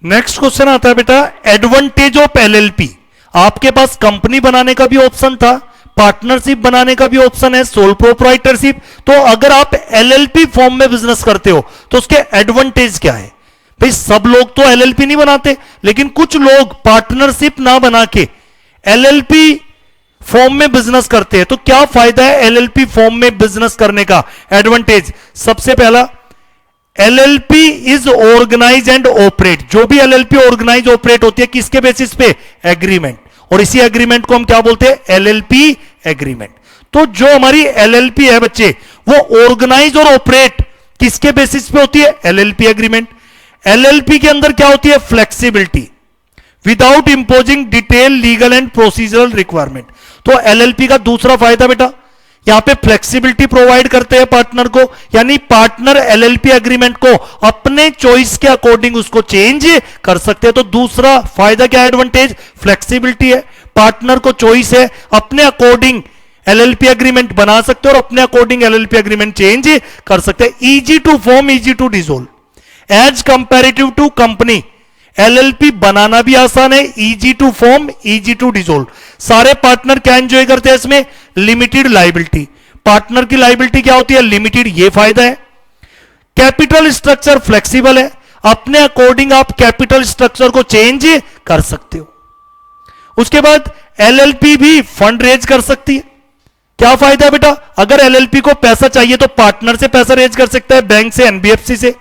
नेक्स्ट क्वेश्चन आता है बेटा, एडवांटेज ऑफ एलएलपी। आपके पास कंपनी बनाने का भी ऑप्शन था, पार्टनरशिप बनाने का भी ऑप्शन है, सोल प्रोप्राइटरशिप। तो अगर आप एलएलपी फॉर्म में बिजनेस करते हो तो उसके एडवांटेज क्या है? भाई सब लोग तो एलएलपी नहीं बनाते, लेकिन कुछ लोग पार्टनरशिप ना बना के एलएलपी फॉर्म में बिजनेस करते हैं। तो क्या फायदा है एलएलपी फॉर्म में बिजनेस करने का? एडवांटेज, सबसे पहला, LLP is organise and operate. जो भी एलएलपी ऑर्गेनाइज ऑपरेट होती है किसके बेसिस पे? एग्रीमेंट। और इसी एग्रीमेंट को हम क्या बोलते हैं? LLP agreement. तो जो हमारी एलएलपी है बच्चे, वो ऑर्गेनाइज और ऑपरेट किसके बेसिस पे होती है? LLP agreement. एलएलपी के अंदर क्या होती है? Flexibility, without imposing detail legal and procedural requirement. तो एलएलपी का दूसरा फायदा बेटा, यहां पे फ्लेक्सिबिलिटी प्रोवाइड करते हैं पार्टनर को, यानी पार्टनर एलएलपी एग्रीमेंट को अपने चॉइस के अकॉर्डिंग उसको चेंज कर सकते हैं। तो दूसरा फायदा क्या? एडवांटेज फ्लेक्सिबिलिटी है, पार्टनर को चॉइस है, अपने अकॉर्डिंग एलएलपी एग्रीमेंट बना सकते हैं और अपने अकॉर्डिंग एलएलपी एग्रीमेंट चेंज कर सकते हैं। Easy to form, easy to dissolve, as comparative to company. LLP बनाना भी आसान है, easy to form, easy to dissolve. सारे पार्टनर क्या एंजॉय करते हैं इसमें? Limited liability. पार्टनर की लायबिलिटी क्या होती है? लिमिटेड, ये फायदा है। कैपिटल स्ट्रक्चर फ्लेक्सिबल है, अपने अकॉर्डिंग आप कैपिटल स्ट्रक्चर को चेंज कर सकते हो। उसके बाद एलएलपी भी फंड रेज कर सकती है। क्या फायदा है बेटा? अगर एलएलपी को पैसा चाहिए तो पार्टनर से पैसा रेज कर सकता है, बैंक से, एनबीएफसी से।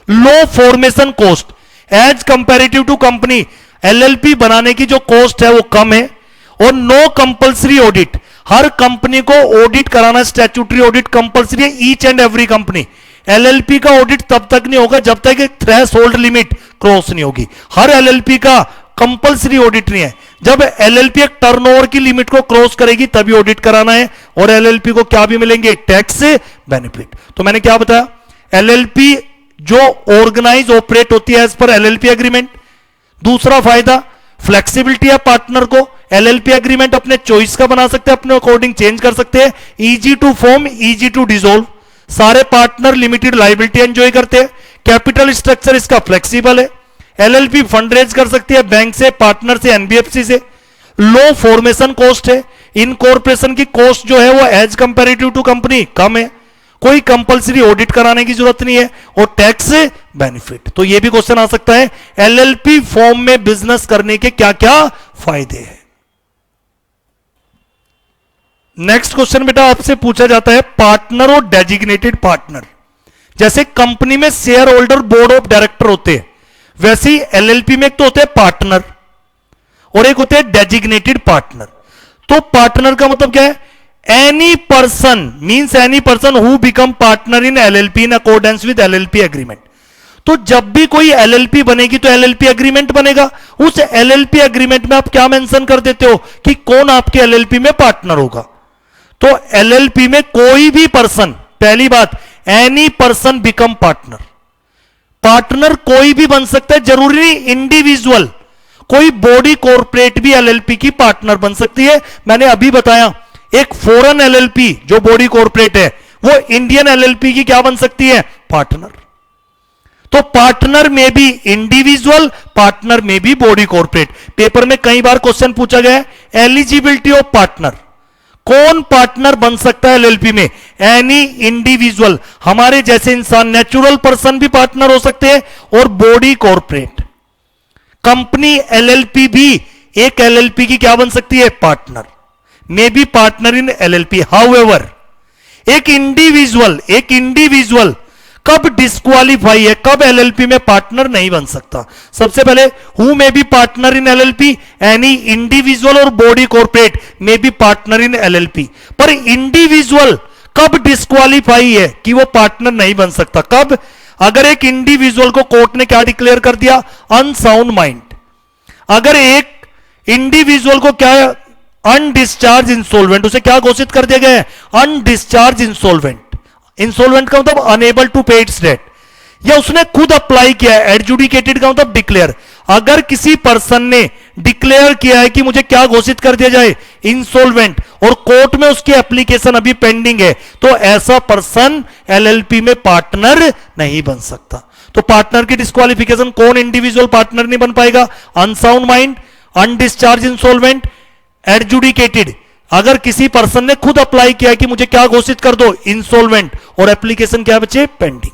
Low formation cost, as comparative to company LLP बनाने की जो कॉस्ट है वो कम है। और नो कंपल्सरी ऑडिट, हर कंपनी को ऑडिट कराना, स्टैट्यूटरी ऑडिट कंपल्सरी है, each and every company. LLP का ऑडिट तब तक नहीं होगा जब तक एक थ्रेशोल्ड लिमिट क्रॉस नहीं होगी। हर एलएलपी का कंपल्सरी ऑडिट नहीं है, जब एलएलपी एक टर्नओवर की लिमिट को क्रॉस करेगी तभी ऑडिट कराना है। और एलएलपी को क्या भी मिलेंगे? Tax benefit. तो मैंने क्या बताया? एलएलपी जो ऑर्गेनाइज ऑपरेट होती है एज पर एलएलपी एग्रीमेंट। दूसरा फायदा फ्लेक्सिबिलिटी है, पार्टनर को एलएलपी एग्रीमेंट अपने चॉइस का बना सकते हैं, अपने अकॉर्डिंग चेंज कर सकते हैं। Easy to form, easy to dissolve, सारे पार्टनर लिमिटेड लायबिलिटी एंजॉय करते हैं। कैपिटल स्ट्रक्चर इसका फ्लेक्सिबल है, एलएलपी फंड रेज कर सकती है बैंक से, पार्टनर से, एनबीएफसी से। लो फॉर्मेशन कॉस्ट है, इनकॉर्पोरेशन की कॉस्ट जो है वो एज कंपेरेटिव टू कंपनी कम है। कोई कंपलसरी ऑडिट कराने की जरूरत नहीं है, और टैक्स बेनिफिट। तो ये भी क्वेश्चन आ सकता है, एलएलपी फॉर्म में बिजनेस करने के क्या क्या फायदे हैं। नेक्स्ट क्वेश्चन बेटा आपसे पूछा जाता है, पार्टनर और डेजिग्नेटेड पार्टनर। जैसे कंपनी में share holder, board of director होते हैं, वैसे ही एलएलपी में एक तो होते हैं पार्टनर और एक होते हैं डेजिग्नेटेड पार्टनर। तो पार्टनर का मतलब क्या है? Any person, means any person who become partner in LLP in accordance with LLP agreement. तो जब भी कोई एलएलपी बनेगी तो एलएलपी एग्रीमेंट बनेगा। उस एलएलपी एग्रीमेंट में आप क्या मेंशन कर देते हो कि कौन आपके एलएलपी में पार्टनर होगा। तो एलएलपी में कोई भी पर्सन, पहली बात, any person become partner. Partner कोई भी बन सकता है, जरूरी नहीं इंडिविजुअल। कोई बॉडी कॉर्पोरेट भी एलएलपी की पार्टनर बन सकती है। मैंने अभी बताया, एक फॉरेन एलएलपी जो बॉडी कॉर्पोरेट है वो इंडियन एलएलपी की क्या बन सकती है? पार्टनर। तो पार्टनर में भी इंडिविजुअल, पार्टनर में भी बॉडी कॉर्पोरेट। पेपर में कई बार क्वेश्चन पूछा गया है, एलिजिबिलिटी ऑफ पार्टनर, कौन पार्टनर बन सकता है एलएलपी में? एनी इंडिविजुअल, हमारे जैसे इंसान, नेचुरल पर्सन भी पार्टनर हो सकते हैं, और बॉडी कॉर्पोरेट। कंपनी एलएलपी भी एक एलएलपी की क्या बन सकती है? Partner, may be partner in LLP. However एक इंडिविजुअल कब डिस्क्वालीफाई है, कब एलएलपी में पार्टनर नहीं बन सकता? सबसे पहले, who may be partner in LLP, any individual और body corporate may be partner in LLP. पर इंडिविजुअल कब डिस्क्वालीफाई है कि वो पार्टनर नहीं बन सकता? कब? अगर एक इंडिविजुअल को कोर्ट ने क्या डिक्लेयर कर दिया? Unsound mind. अगर एक इंडिविजुअल को क्या अनडिस्चार्ज इंसॉल्वेंट, उसे क्या घोषित कर दिया गया है? Undischarged insolvent. इंसॉल्वेंट का मतलब अनेबल टू पे इट्स डेट, या उसने खुद अप्लाई किया है। एडजुडिकेटेड का मतलब डिक्लेयर। अगर किसी पर्सन ने डिक्लेयर किया है कि मुझे क्या घोषित कर दिया जाए? इंसॉल्वेंट, और कोर्ट में उसकी एप्लीकेशन अभी पेंडिंग है, तो ऐसा पर्सन एलएलपी में पार्टनर नहीं बन सकता। तो पार्टनर की डिस्क्वालिफिकेशन, कौन इंडिविजुअल पार्टनर नहीं बन पाएगा? Unsound mind, undischarge insolvent, adjudicated. अगर किसी पर्सन ने खुद अप्लाई किया कि मुझे क्या घोषित कर दो? इंसॉल्वेंट, और एप्लीकेशन क्या बचे? पेंडिंग।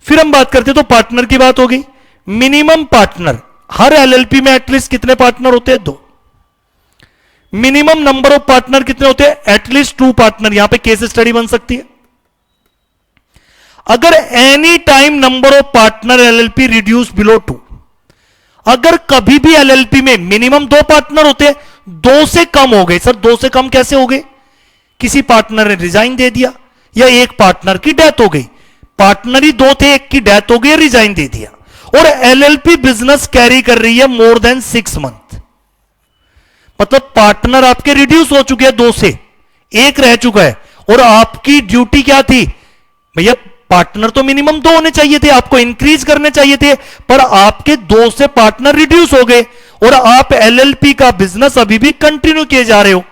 फिर हम बात करते हैं, तो पार्टनर की बात हो गई। मिनिमम पार्टनर, हर एलएलपी में एटलीस्ट कितने पार्टनर होते हैं? 2। मिनिमम नंबर ऑफ पार्टनर कितने होते हैं? At least 2 partner. यहां पे केस स्टडी बन सकती है। अगर any time number of partner LLP reduce below 2, अगर कभी भी एलएलपी में मिनिमम 2 पार्टनर होते हैं, 2 से कम हो गए। सर 2 से कम कैसे हो गए? किसी पार्टनर ने रिजाइन दे दिया, या एक पार्टनर की डेथ हो गई। पार्टनर ही 2 थे, एक की डेथ हो गई, रिजाइन दे दिया, और एलएलपी बिजनेस कैरी कर रही है मोर देन 6 मंथ, मतलब पार्टनर आपके रिड्यूस हो चुके हैं 2 से, 1 रह चुका है, और आपकी ड्यूटी क्या थी? भैया पार्टनर तो मिनिमम 2 होने चाहिए थे, आपको इंक्रीज करने चाहिए थे, पर आपके 2 से पार्टनर रिड्यूस हो गए, और आप एलएलपी का बिजनेस अभी भी कंटिन्यू किए जा रहे हो।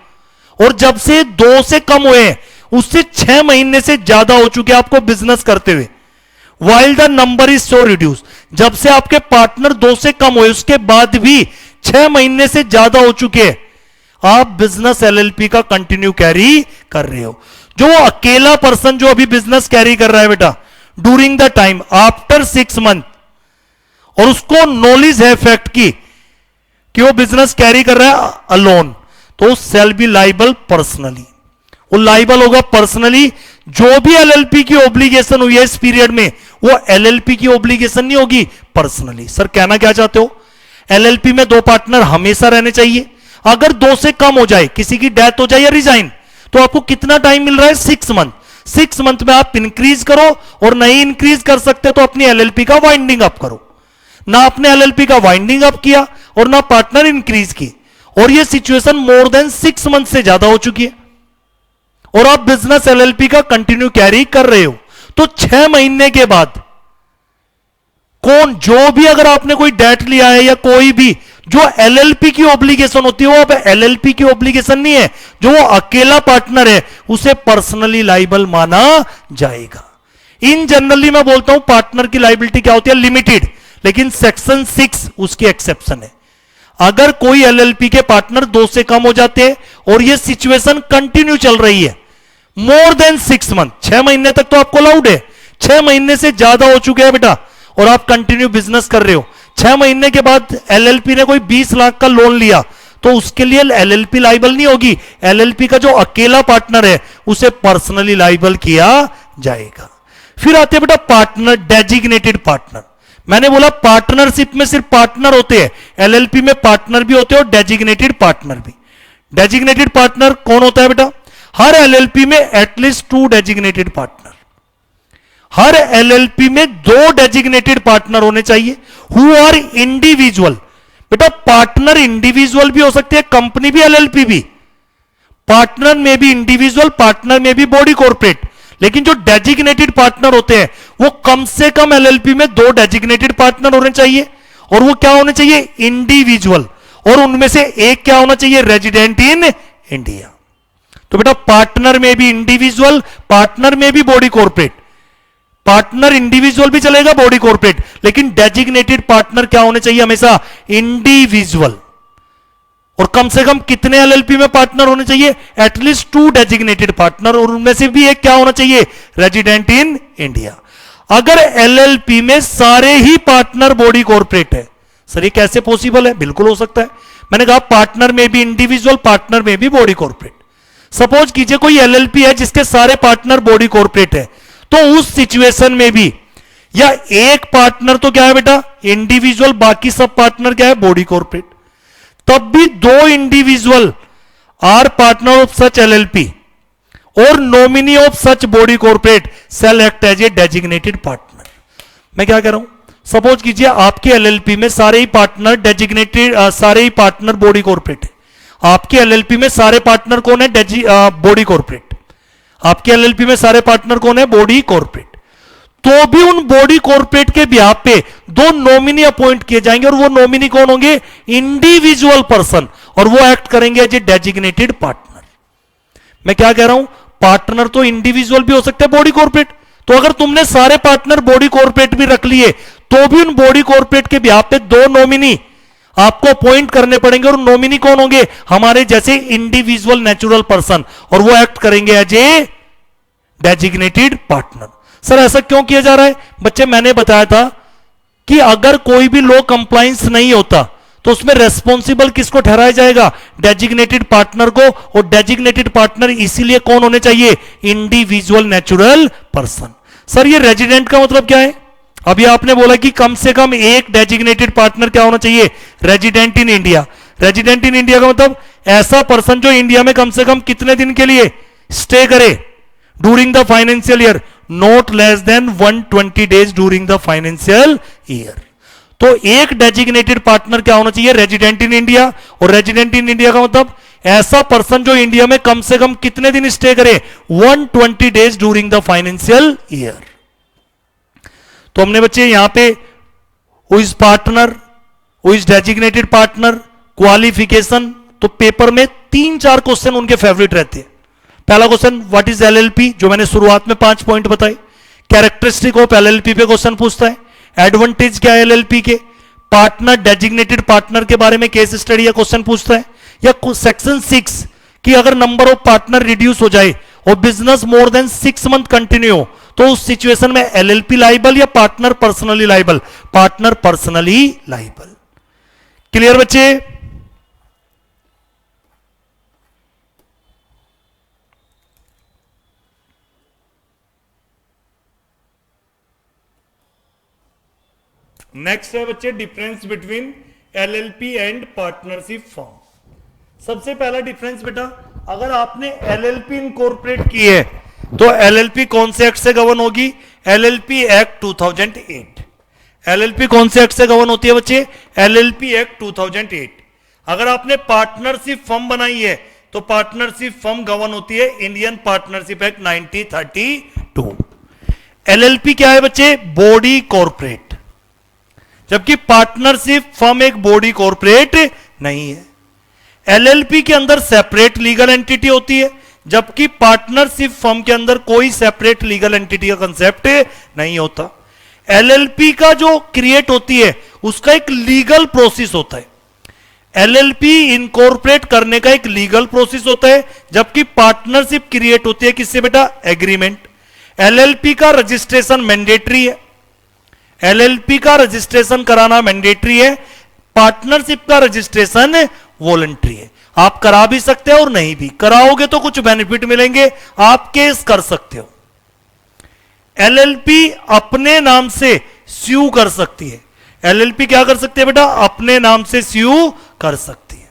और जब से 2 से कम हुए, उससे 6 महीने से ज्यादा हो चुके आपको बिजनेस करते हुए, while the number is so reduce. जब से आपके पार्टनर 2 से कम हुए, उसके बाद भी 6 महीने से ज्यादा हो चुके, आप बिजनेस एलएलपी का कंटिन्यू कैरी कर रहे हो। जो अकेला पर्सन जो अभी बिजनेस कैरी कर रहा है बेटा, during the time after 6 month, और उसको नॉलेज है फैक्ट की कि वो बिजनेस कैरी कर रहा है अलोन, तो शैल बी लाइबल पर्सनली। वो लाइबल होगा पर्सनली। जो भी एलएलपी की ऑब्लिगेशन हुई है इस पीरियड में, वो एलएलपी की ऑब्लिगेशन नहीं होगी, पर्सनली। सर कहना क्या चाहते हो? एलएलपी में 2 पार्टनर हमेशा रहने चाहिए। अगर 2 से कम हो जाए, किसी की डेथ हो जाए या रिजाइन, तो आपको कितना टाइम मिल रहा है? 6 मंथ। 6 मंथ में आप इंक्रीज करो, और नहीं इंक्रीज कर सकते तो अपनी एलएलपी का वाइंडिंग अप करो। ना आपने एलएलपी का वाइंडिंग अप किया, और ना पार्टनर इंक्रीज किए, और ये सिचुएशन मोर देन 6 मंथ से ज्यादा हो चुकी है, और आप बिजनेस एलएलपी का कंटिन्यू कैरी कर रहे हो। तो 6 महीने के बाद कौन, जो भी अगर आपने कोई डेट लिया है, या कोई भी जो एलएलपी की ऑब्लिगेशन होती है, वो अब एलएलपी की ऑब्लिगेशन नहीं है, जो वो अकेला पार्टनर है उसे पर्सनली लाइबल माना जाएगा। इन जनरली मैं बोलता हूं पार्टनर की लाइबिलिटी क्या होती है? लिमिटेड, लेकिन सेक्शन 6 उसकी एक्सेप्शन है। अगर कोई एलएलपी के पार्टनर 2 से कम हो जाते हैं, और ये सिचुएशन कंटिन्यू चल रही है मोर देन 6 मंथ, 6 महीने तक तो आपको अलाउड है, 6 महीने से ज्यादा हो चुके हैं बेटा, और आप कंटिन्यू बिजनेस कर रहे हो, 6 महीने के बाद एलएलपी ने कोई 20 लाख का लोन लिया, तो उसके लिए एलएलपी लाइबल नहीं होगी। एलएलपी का जो अकेला पार्टनर है उसे पर्सनली लाइबल किया जाएगा। फिर आते हैं बेटा पार्टनर, डेजिग्नेटेड पार्टनर। मैंने बोला पार्टनरशिप में सिर्फ पार्टनर होते हैं, एलएलपी में पार्टनर भी होते हैं और डेजिग्नेटेड पार्टनर भी। डेजिग्नेटेड पार्टनर कौन होता है बेटा? हर एलएलपी में एटलीस्ट 2 डेजिग्नेटेड पार्टनर, हर एलएलपी में 2 डेजिग्नेटेड पार्टनर होने चाहिए, हु आर इंडिविजुअल। बेटा पार्टनर इंडिविजुअल भी हो सकते हैं, कंपनी भी, एलएलपी भी। पार्टनर में भी इंडिविजुअल, पार्टनर में भी बॉडी कॉर्पोरेट, लेकिन जो डेजिग्नेटेड पार्टनर होते हैं वो कम से कम एलएलपी में 2 डेजिग्नेटेड पार्टनर होने चाहिए, और वो क्या होने चाहिए? इंडिविजुअल, और उनमें से एक क्या होना चाहिए? Resident in India. तो बेटा पार्टनर में भी इंडिविजुअल, पार्टनर में भी बॉडी कॉर्पोरेट। पार्टनर इंडिविजुअल भी चलेगा, बॉडी कॉर्पोरेट, लेकिन डेजिग्नेटेड पार्टनर क्या होने चाहिए? हमेशा इंडिविजुअल। और कम से कम कितने एलएलपी में पार्टनर होने चाहिए? एटलीस्ट 2 डेजिग्नेटेड पार्टनर, और उनमें से भी एक क्या होना चाहिए? Resident in India. अगर एलएलपी में सारे ही पार्टनर बॉडी कॉर्पोरेट है, सर ये कैसे पॉसिबल है? बिल्कुल हो सकता है। मैंने कहा पार्टनर में भी इंडिविजुअल, पार्टनर में भी बॉडी कॉर्पोरेट। सपोज कीजिए कोई एलएलपी है जिसके सारे पार्टनर बॉडी कॉर्पोरेट है, तो उस सिचुएशन में भी, या एक पार्टनर तो क्या है बेटा? इंडिविजुअल, बाकी सब पार्टनर क्या है? Body corporate. तब भी 2 individual are partner of such LLP और nominee of such body corporate shall act as a designated partner. मैं क्या कह रहा हूं? सपोज कीजिए आपके एलएलपी में सारे ही पार्टनर डेजिग्नेटेड, सारे ही पार्टनर बॉडी कॉर्पोरेट है। आपके एलएलपी में सारे पार्टनर कौन है? Body corporate. आपके एलएलपी में सारे पार्टनर कौन है? Body corporate. तो भी उन बॉडी कॉर्पोरेट के बिहाफ पे दो नॉमिनी अपॉइंट किए जाएंगे, और वो नॉमिनी कौन होंगे? इंडिविजुअल पर्सन, और वो एक्ट करेंगे एज ए डेजिग्नेटेड पार्टनर। मैं क्या कह रहा हूं? पार्टनर तो इंडिविजुअल भी हो सकते हैं, बॉडी कॉर्पोरेट। तो अगर तुमने सारे पार्टनर बॉडी कॉर्पोरेट भी रख लिए, तो भी उन बॉडी कॉर्पोरेट के बिहाफ पे दो नॉमिनी आपको अपॉइंट करने पड़ेंगे, और नॉमिनी कौन होंगे? हमारे जैसे इंडिविजुअल नेचुरल पर्सन, और वो एक्ट करेंगे as a designated partner. Sir ऐसा क्यों किया जा रहा है? बच्चे मैंने बताया था कि अगर कोई भी लॉ कंप्लायंस नहीं होता तो उसमें रेस्पॉन्सिबल किसको ठहराया जाएगा? डेजिग्नेटेड पार्टनर को। और डेजिग्नेटेड पार्टनर इसीलिए कौन होने चाहिए? Individual natural person. सर ये रेजिडेंट का मतलब क्या है? अभी आपने बोला कि कम से कम एक डेजिग्नेटेड पार्टनर क्या होना चाहिए? Resident in India. Resident in India का मतलब ऐसा पर्सन जो इंडिया में कम से कम कितने दिन के लिए स्टे करे during the financial year? Not less than 120 days during the financial year. तो एक डेजिग्नेटेड पार्टनर क्या होना चाहिए? Resident in India. और रेजिडेंट इन इंडिया का मतलब ऐसा पर्सन जो इंडिया में कम से कम कितने दिन स्टे करे? 120 days during the financial year. तो हमने बच्चे यहां पे who is partner, who is designated partner, qualification, तो पेपर में 3-4 क्वेश्चन उनके फेवरेट रहते हैं। पहला क्वेश्चन व्हाट इज एलएलपी, जो मैंने शुरुआत में 5 पॉइंट बताए। कैरेक्टरिस्टिक ऑफ एलएलपी पे क्वेश्चन पूछता है। एडवांटेज क्या है एलएलपी के? पार्टनर, डेजिग्नेटेड पार्टनर के बारे में केस स्टडी या क्वेश्चन पूछता है। या सेक्शन 6 कि अगर नंबर ऑफ पार्टनर रिड्यूस हो जाए और business more than 6 month continue हो, तो उस सिचुएशन में एलएलपी लाइबल या partner personally liable? Partner personally liable. Clear बच्चे? नेक्स्ट है बच्चे difference between LLP and partnership form. सबसे पहला डिफरेंस बेटा, अगर आपने एलएलपी इनकॉर्पोरेट की है तो एलएलपी कौन से एक्ट से गवर्न होगी? LLP act 2008। एलएलपी कौन से एक्ट से गवर्न होती है बच्चे? LLP act 2008। अगर आपने पार्टनरशिप फर्म बनाई है तो पार्टनरशिप फर्म गवर्न होती है इंडियन पार्टनरशिप एक्ट 1932। एलएलपी क्या है बच्चे? बॉडी कॉर्पोरेट, जबकि पार्टनरशिप फर्म एक बॉडी कॉर्पोरेट नहीं है। एलएलपी के अंदर सेपरेट लीगल एंटिटी होती है, जबकि पार्टनरशिप फर्म के अंदर कोई सेपरेट लीगल एंटिटी का कंसेप्ट नहीं होता। एलएलपी का जो क्रिएट होती है उसका एक लीगल प्रोसेस होता है। एलएलपी इनकॉर्पोरेट करने का एक लीगल प्रोसेस होता है, जबकि पार्टनरशिप क्रिएट होती है किससे बेटा? एग्रीमेंट। एलएलपी का रजिस्ट्रेशन मैंडेटरी है, एलएलपी का रजिस्ट्रेशन कराना मैंडेटरी है, पार्टनरशिप का रजिस्ट्रेशन वॉलंटरी है। आप करा भी सकते हो और नहीं भी कराओगे तो कुछ बेनिफिट मिलेंगे, आप केस कर सकते हो। एलएलपी अपने नाम से स्यू कर सकती है। एलएलपी क्या कर सकती है बेटा? अपने नाम से स्यू कर सकती है।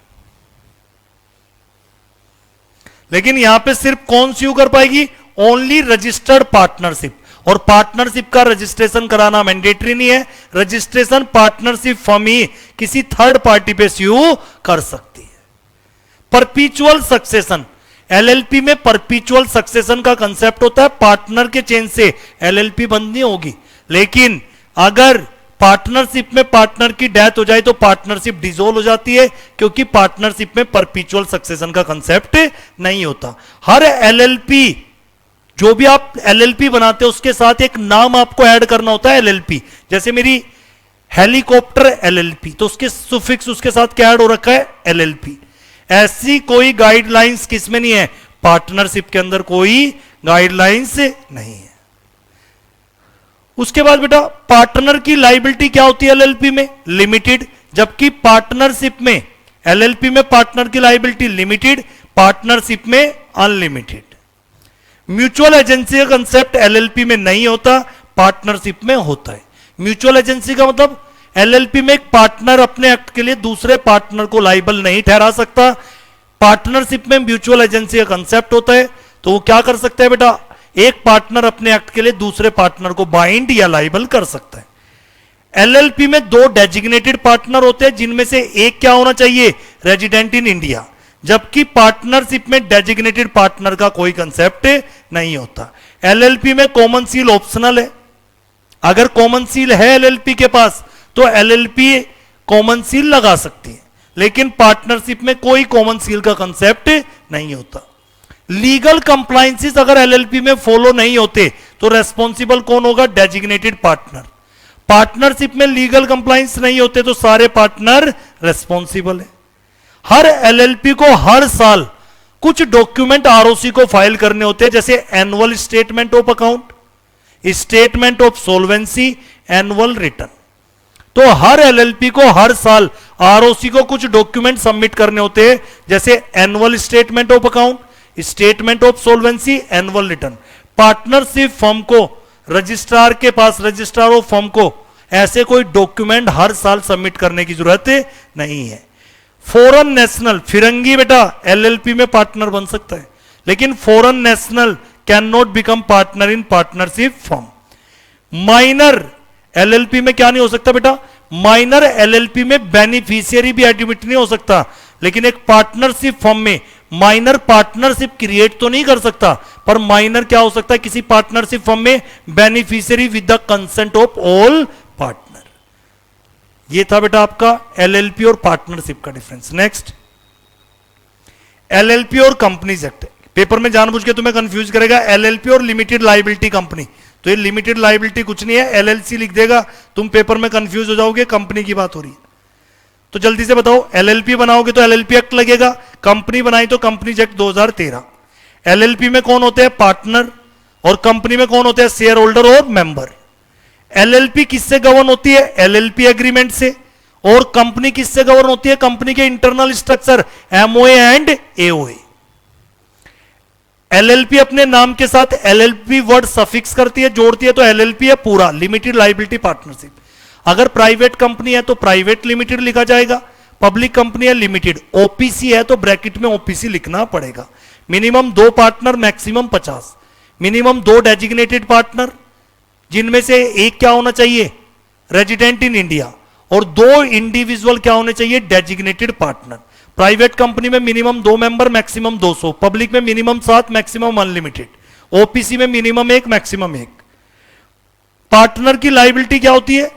लेकिन यहां पे सिर्फ कौन स्यू कर पाएगी? Only registered partnership. और पार्टनरशिप का रजिस्ट्रेशन कराना मैंडेटरी नहीं है। रजिस्ट्रेशन पार्टनरशिप फर्म ही किसी थर्ड पार्टी पे स्यू कर सकती है। परपीचुअल सक्सेशन, एलएलपी में परपीचुअल सक्सेशन का कंसेप्ट होता है। पार्टनर के चेंज से एलएलपी बंद नहीं होगी, लेकिन अगर पार्टनरशिप में पार्टनर की डेथ हो जाए तो पार्टनरशिप डिसॉल्व हो जाती है, क्योंकि पार्टनरशिप में परपीचुअल सक्सेशन का कंसेप्ट नहीं होता। हर एलएलपी, जो भी आप एलएलपी बनाते हो उसके साथ एक नाम आपको ऐड करना होता है एलएलपी। जैसे मेरी हेलीकॉप्टर एलएलपी, तो उसके सुफिक्स उसके साथ क्या ऐड हो रखा है? एलएलपी। ऐसी कोई गाइडलाइंस किसमें नहीं है? पार्टनरशिप के अंदर कोई गाइडलाइंस नहीं है। उसके बाद बेटा पार्टनर की लायबिलिटी क्या होती है एलएलपी में? लिमिटेड, जबकि पार्टनरशिप में एलएलपी में पार्टनर की लायबिलिटी लिमिटेड, पार्टनरशिप में अनलिमिटेड। म्यूचुअल एजेंसी का कंसेप्ट एलएलपी में नहीं होता, पार्टनरशिप में होता है। म्यूचुअल एजेंसी का मतलब एलएलपी में एक पार्टनर अपने एक्ट के लिए दूसरे पार्टनर को लाइबल नहीं ठहरा सकता। पार्टनरशिप में म्यूचुअल एजेंसी का कंसेप्ट होता है, तो वो क्या कर सकता है बेटा? एक पार्टनर अपने एक्ट के लिए दूसरे पार्टनर को बाइंड या लाइबल कर सकता है। एलएलपी में 2 डेजिग्नेटेड पार्टनर होते हैं, जिनमें से एक क्या होना चाहिए? रेजिडेंट इन इंडिया, जबकि पार्टनरशिप में डेजिग्नेटेड पार्टनर का कोई कंसेप्ट नहीं होता। एलएलपी में कॉमन सील ऑप्शनल है। अगर कॉमन सील है एलएलपी के पास तो एलएलपी कॉमन सील लगा सकती है, लेकिन पार्टनरशिप में कोई कॉमन सील का कंसेप्ट नहीं होता। लीगल कंप्लायंसेस अगर एलएलपी में फॉलो नहीं होते तो रेस्पॉन्सिबल कौन होगा? Designated partner. पार्टनरशिप में लीगल कंप्लायंस नहीं होते तो सारे पार्टनर रेस्पॉन्सिबल है। हर एलएलपी को हर साल कुछ डॉक्यूमेंट आरओसी को फाइल करने होते हैं, जैसे annual statement of account, statement of solvency, annual return. तो हर एलएलपी को हर साल आरओसी को कुछ डॉक्यूमेंट सबमिट करने होते हैं, जैसे annual statement of account, statement of solvency, annual return. Partnership firm को रजिस्ट्रार के पास, रजिस्ट्रार ऑफ फर्म को ऐसे कोई डॉक्यूमेंट हर साल सबमिट करने की जरूरत नहीं है। फॉरेन नेशनल, फिरंगी बेटा एलएलपी में पार्टनर बन सकता है, लेकिन foreign national can not become partner in partnership firm. Minor LLP में क्या नहीं हो सकता बेटा? माइनर एलएलपी में बेनिफिशियरी भी एडमिट नहीं हो सकता, लेकिन एक पार्टनरशिप फर्म में माइनर पार्टनरशिप क्रिएट तो नहीं कर सकता, पर माइनर क्या हो सकता है? किसी पार्टनरशिप फर्म में beneficiary with the consent of all partner. ये था बेटा आपका एलएलपी और पार्टनरशिप का डिफरेंस। नेक्स्ट, एलएलपी और कंपनीज एक्ट। पेपर में जानबूझ के तुम्हें कंफ्यूज करेगा एलएलपी और लिमिटेड लायबिलिटी कंपनी। तो ये लिमिटेड लायबिलिटी कुछ नहीं है, एलएलसी लिख देगा, तुम पेपर में कंफ्यूज हो जाओगे, कंपनी की बात हो रही है। तो जल्दी से बताओ, एलएलपी बनाओगे तो एलएलपी एक्ट लगेगा, कंपनी बनाई तो कंपनीज एक्ट 2013। एलएलपी में कौन होते हैं? पार्टनर, और कंपनी में कौन होते हैं? शेयर होल्डर और मेंबर। एलएलपी किससे गवर्न होती है? एलएलपी एग्रीमेंट से। और कंपनी किससे गवर्न होती है? कंपनी के internal structure MOA and AOA. LLP अपने नाम के साथ एलएलपी वर्ड सफिक्स करती है, जोड़ती है, तो एलएलपी है पूरा लिमिटेड लायबिलिटी पार्टनरशिप। अगर प्राइवेट कंपनी है तो प्राइवेट लिमिटेड लिखा जाएगा, पब्लिक कंपनी है लिमिटेड, ओपीसी है तो ब्रैकेट में ओपीसी लिखना पड़ेगा। Minimum 2 partner, maximum 50। Minimum 2 designated partner, जिनमें से एक क्या होना चाहिए? रेजिडेंट इन इंडिया, और 2 इंडिविजुअल क्या होने चाहिए? Designated partner. प्राइवेट कंपनी में मिनिमम 2 मेंबर, मैक्सिमम 200। पब्लिक में मिनिमम 7, मैक्सिमम अनलिमिटेड। ओपीसी में मिनिमम 1, मैक्सिमम 1। पार्टनर की लायबिलिटी क्या होती है?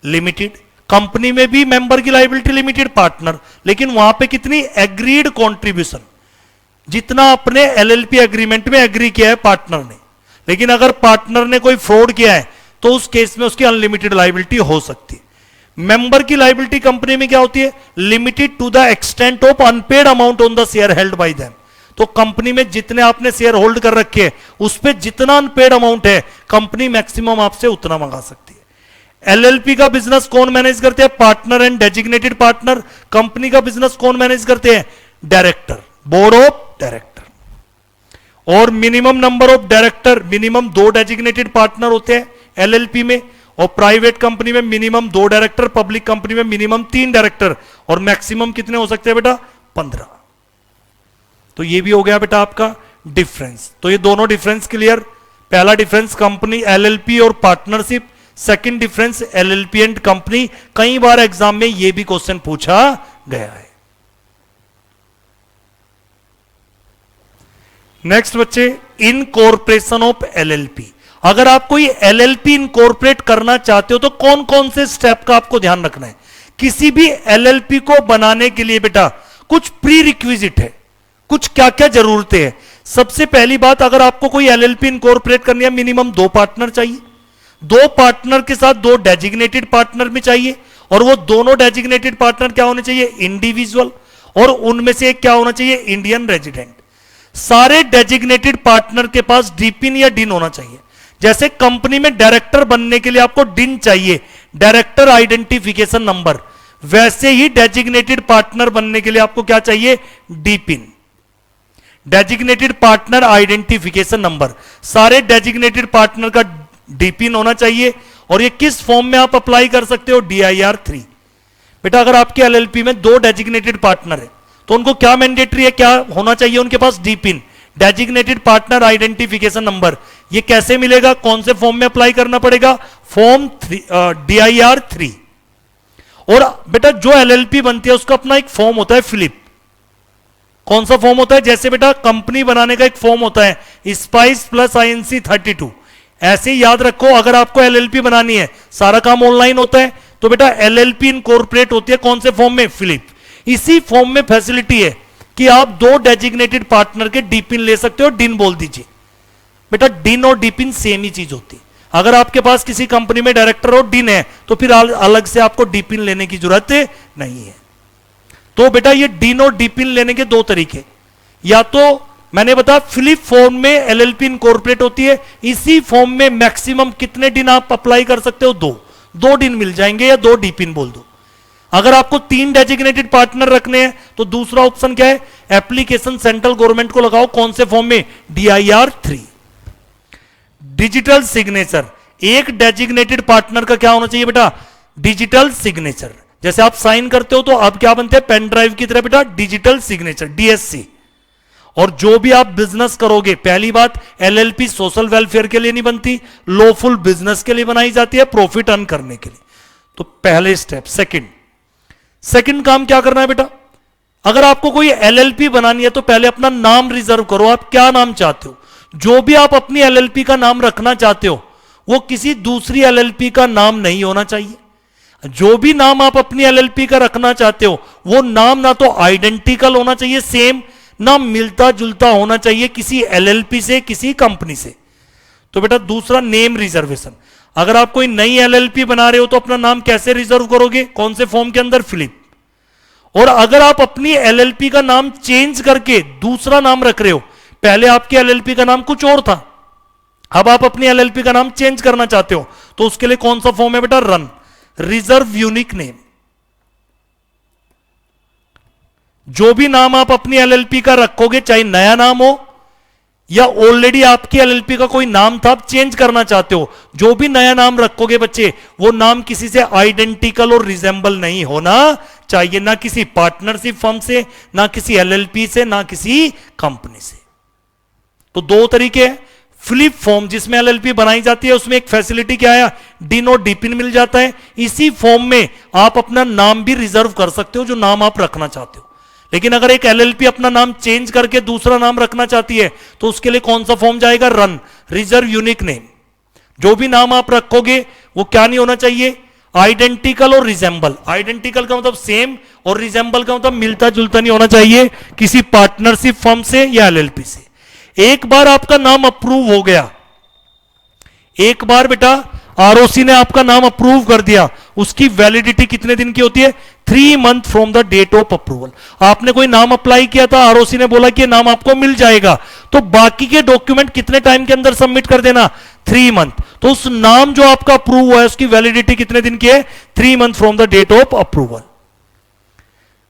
लिमिटेड। कंपनी में भी मेंबर की लायबिलिटी लिमिटेड, पार्टनर, लेकिन वहां पे कितनी? एग्रीड कॉन्ट्रीब्यूशन, जितना अपने एलएलपी एग्रीमेंट में एग्री किया है पार्टनर ने। लेकिन अगर पार्टनर ने कोई फ्रॉड किया है तो उस केस में उसकी अनलिमिटेड लायबिलिटी हो सकती है। मेंबर की लायबिलिटी कंपनी में क्या होती है? Limited to the extent of unpaid amount on the share held by them. तो कंपनी में जितने आपने शेयर होल्ड कर रखे हैं उस पर जितना अनपेड अमाउंट है, कंपनी मैक्सिमम आपसे उतना मंगा सकती है। एलएलपी का बिजनेस कौन मैनेज करते हैं? Partner and designated partner. Company का बिजनेस कौन मैनेज करते हैं? Director, board of director. और minimum number of director, minimum 2 designated partner होते हैं एलएलपी में, और प्राइवेट कंपनी में मिनिमम 2 डायरेक्टर, पब्लिक कंपनी में मिनिमम 3 डायरेक्टर, और मैक्सिमम कितने हो सकते हैं बेटा? 15। तो ये भी हो गया बेटा आपका डिफरेंस। तो ये दोनों डिफरेंस क्लियर। पहला डिफरेंस कंपनी एलएलपी और partnership, second difference LLP and company. कई बार एग्जाम में ये भी क्वेश्चन पूछा गया है। नेक्स्ट बच्चे, इनकॉर्पोरेशन ऑफ एलएलपी। अगर आप कोई एलएलपी इनकॉर्पोरेट करना चाहते हो तो कौन कौन से स्टेप का आपको ध्यान रखना है? किसी भी एलएलपी को बनाने के लिए बेटा कुछ प्री रिक्विजिट है, कुछ क्या क्या जरूरतें हैं। सबसे पहली बात, अगर आपको कोई एलएलपी इनकॉर्पोरेट करनी है, मिनिमम 2 पार्टनर चाहिए। 2 पार्टनर के साथ 2 डेजिग्नेटेड पार्टनर भी चाहिए, और वो दोनों डेजिग्नेटेड पार्टनर क्या होने चाहिए? इंडिविजुअल, और उनमें से एक क्या होना चाहिए? Indian resident. सारे डेजिग्नेटेड पार्टनर के पास डीपिन या डिन होना चाहिए। जैसे कंपनी में डायरेक्टर बनने के लिए आपको डिन चाहिए, डायरेक्टर आइडेंटिफिकेशन नंबर, वैसे ही डेजिग्नेटेड पार्टनर बनने के लिए आपको क्या चाहिए? डीपिन, डेजिग्नेटेड पार्टनर आइडेंटिफिकेशन नंबर। सारे डेजिग्नेटेड पार्टनर का डीपिन होना चाहिए। और ये किस फॉर्म में आप अप्लाई कर सकते हो? DIR 3। बेटा अगर आपके एलएलपी में 2 डेजिग्नेटेड पार्टनर है तो उनको क्या मैंडेटरी है, क्या होना चाहिए उनके पास? डीपिन, डेजिग्नेटेड पार्टनर आइडेंटिफिकेशन नंबर। ये कैसे मिलेगा? कौन से फॉर्म में अप्लाई करना पड़ेगा? Form DIR 3। और बेटा जो एलएलपी बनती है उसका अपना एक फॉर्म होता है, फिलिप। कौन सा फॉर्म होता है? जैसे बेटा कंपनी बनाने का एक फॉर्म होता है स्पाइस प्लस INC 32, ऐसे ही याद रखो अगर आपको LLP बनानी है, सारा काम ऑनलाइन होता है, तो बेटा LLP इनकॉर्पोरेट होती है कौन से फॉर्म में? फिलिप। इसी फॉर्म में फैसिलिटी है कि आप दो डेजिग्नेटेड पार्टनर के डीपिन ले सकते हो, डिन बोल दीजिए। बेटा डिन और डीपिन सेम ही चीज होती है। अगर आपके पास किसी कंपनी में डायरेक्टर और डिन है तो फिर अलग से आपको डीपिन लेने की जरूरत नहीं है। तो बेटा ये डिन और डीपिन लेने के दो तरीके, या तो मैंने बताया फिलिप फॉर्म में LLP इनकॉर्पोरेट होती है, इसी फॉर्म में मैक्सिमम कितने डिन आप अप्लाई कर सकते हो? दो डिन मिल जाएंगे या दो डीपिन बोल दो। अगर आपको 3 डेजिग्नेटेड पार्टनर रखने हैं तो दूसरा ऑप्शन क्या है? एप्लीकेशन सेंट्रल गवर्नमेंट को लगाओ, कौन से फॉर्म में? DIR 3। डिजिटल सिग्नेचर, एक डेजिग्नेटेड पार्टनर का क्या होना चाहिए बेटा? Digital signature. जैसे आप साइन करते हो तो अब क्या बनते हैं? पेन ड्राइव की तरह बेटा डिजिटल सिग्नेचर, DSC। और जो भी आप बिजनेस करोगे, पहली बात LLP सोशल वेलफेयर के लिए नहीं बनती, लॉफुल बिजनेस के लिए बनाई जाती है, प्रॉफिट अर्न करने के लिए। तो पहले स्टेप। सेकंड काम क्या करना है बेटा? अगर आपको कोई LLP बनानी है तो पहले अपना नाम रिजर्व करो। आप क्या नाम चाहते हो? जो भी आप अपनी LLP का नाम रखना चाहते हो वो किसी दूसरी LLP का नाम नहीं होना चाहिए। जो भी नाम आप अपनी LLP का रखना चाहते हो वो नाम ना तो आइडेंटिकल होना चाहिए, सेम, ना मिलता जुलता होना चाहिए किसी LLP से, किसी कंपनी से। तो बेटा दूसरा नेम रिजर्वेशन। अगर आप कोई नई LLP बना रहे हो तो अपना नाम कैसे रिजर्व करोगे? कौन से फॉर्म के अंदर? फिलिप। और अगर आप अपनी LLP का नाम चेंज करके दूसरा नाम रख रहे हो, पहले आपकी LLP का नाम कुछ और था, अब आप अपनी LLP का नाम चेंज करना चाहते हो, तो उसके लिए कौन सा फॉर्म है बेटा? Run, reserve unique name. जो भी नाम आप अपनी LLP का रखोगे, चाहे नया नाम हो या ऑलरेडी आपकी LLP का कोई नाम था आप चेंज करना चाहते हो, जो भी नया नाम रखोगे बच्चे, वो नाम किसी से आइडेंटिकल और रिजेंबल नहीं होना चाहिए, ना किसी पार्टनरशिप फर्म से, ना किसी LLP से, ना किसी कंपनी से। तो दो तरीके हैं। फ्लिप फॉर्म जिसमें LLP बनाई जाती है, उसमें एक फैसिलिटी क्या है? डिन और डीपिन मिल जाता है। इसी फॉर्म में आप अपना नाम भी रिजर्व कर सकते हो, जो नाम आप रखना चाहते हो। लेकिन अगर एक LLP अपना नाम चेंज करके दूसरा नाम रखना चाहती है तो उसके लिए कौन सा फॉर्म जाएगा? Run, reserve unique name. जो भी नाम आप रखोगे वो क्या नहीं होना चाहिए? आइडेंटिकल और रिजेंबल। आइडेंटिकल का मतलब सेम और रिजेंबल का मतलब मिलता जुलता नहीं होना चाहिए किसी पार्टनरशिप फर्म से या LLP से। एक बार आपका नाम अप्रूव हो गया, एक बार बेटा ROC ने आपका नाम अप्रूव कर दिया, उसकी वैलिडिटी कितने दिन की होती है? 3 month from the date of approval. आपने कोई नाम अप्लाई किया था, ROC ने बोला कि नाम आपको मिल जाएगा, तो बाकी के डॉक्यूमेंट कितने टाइम के अंदर सबमिट कर देना? 3 मंथ। तो उस नाम जो आपका अप्रूव हुआ है उसकी वैलिडिटी कितने दिन की है? 3 month from the date of approval.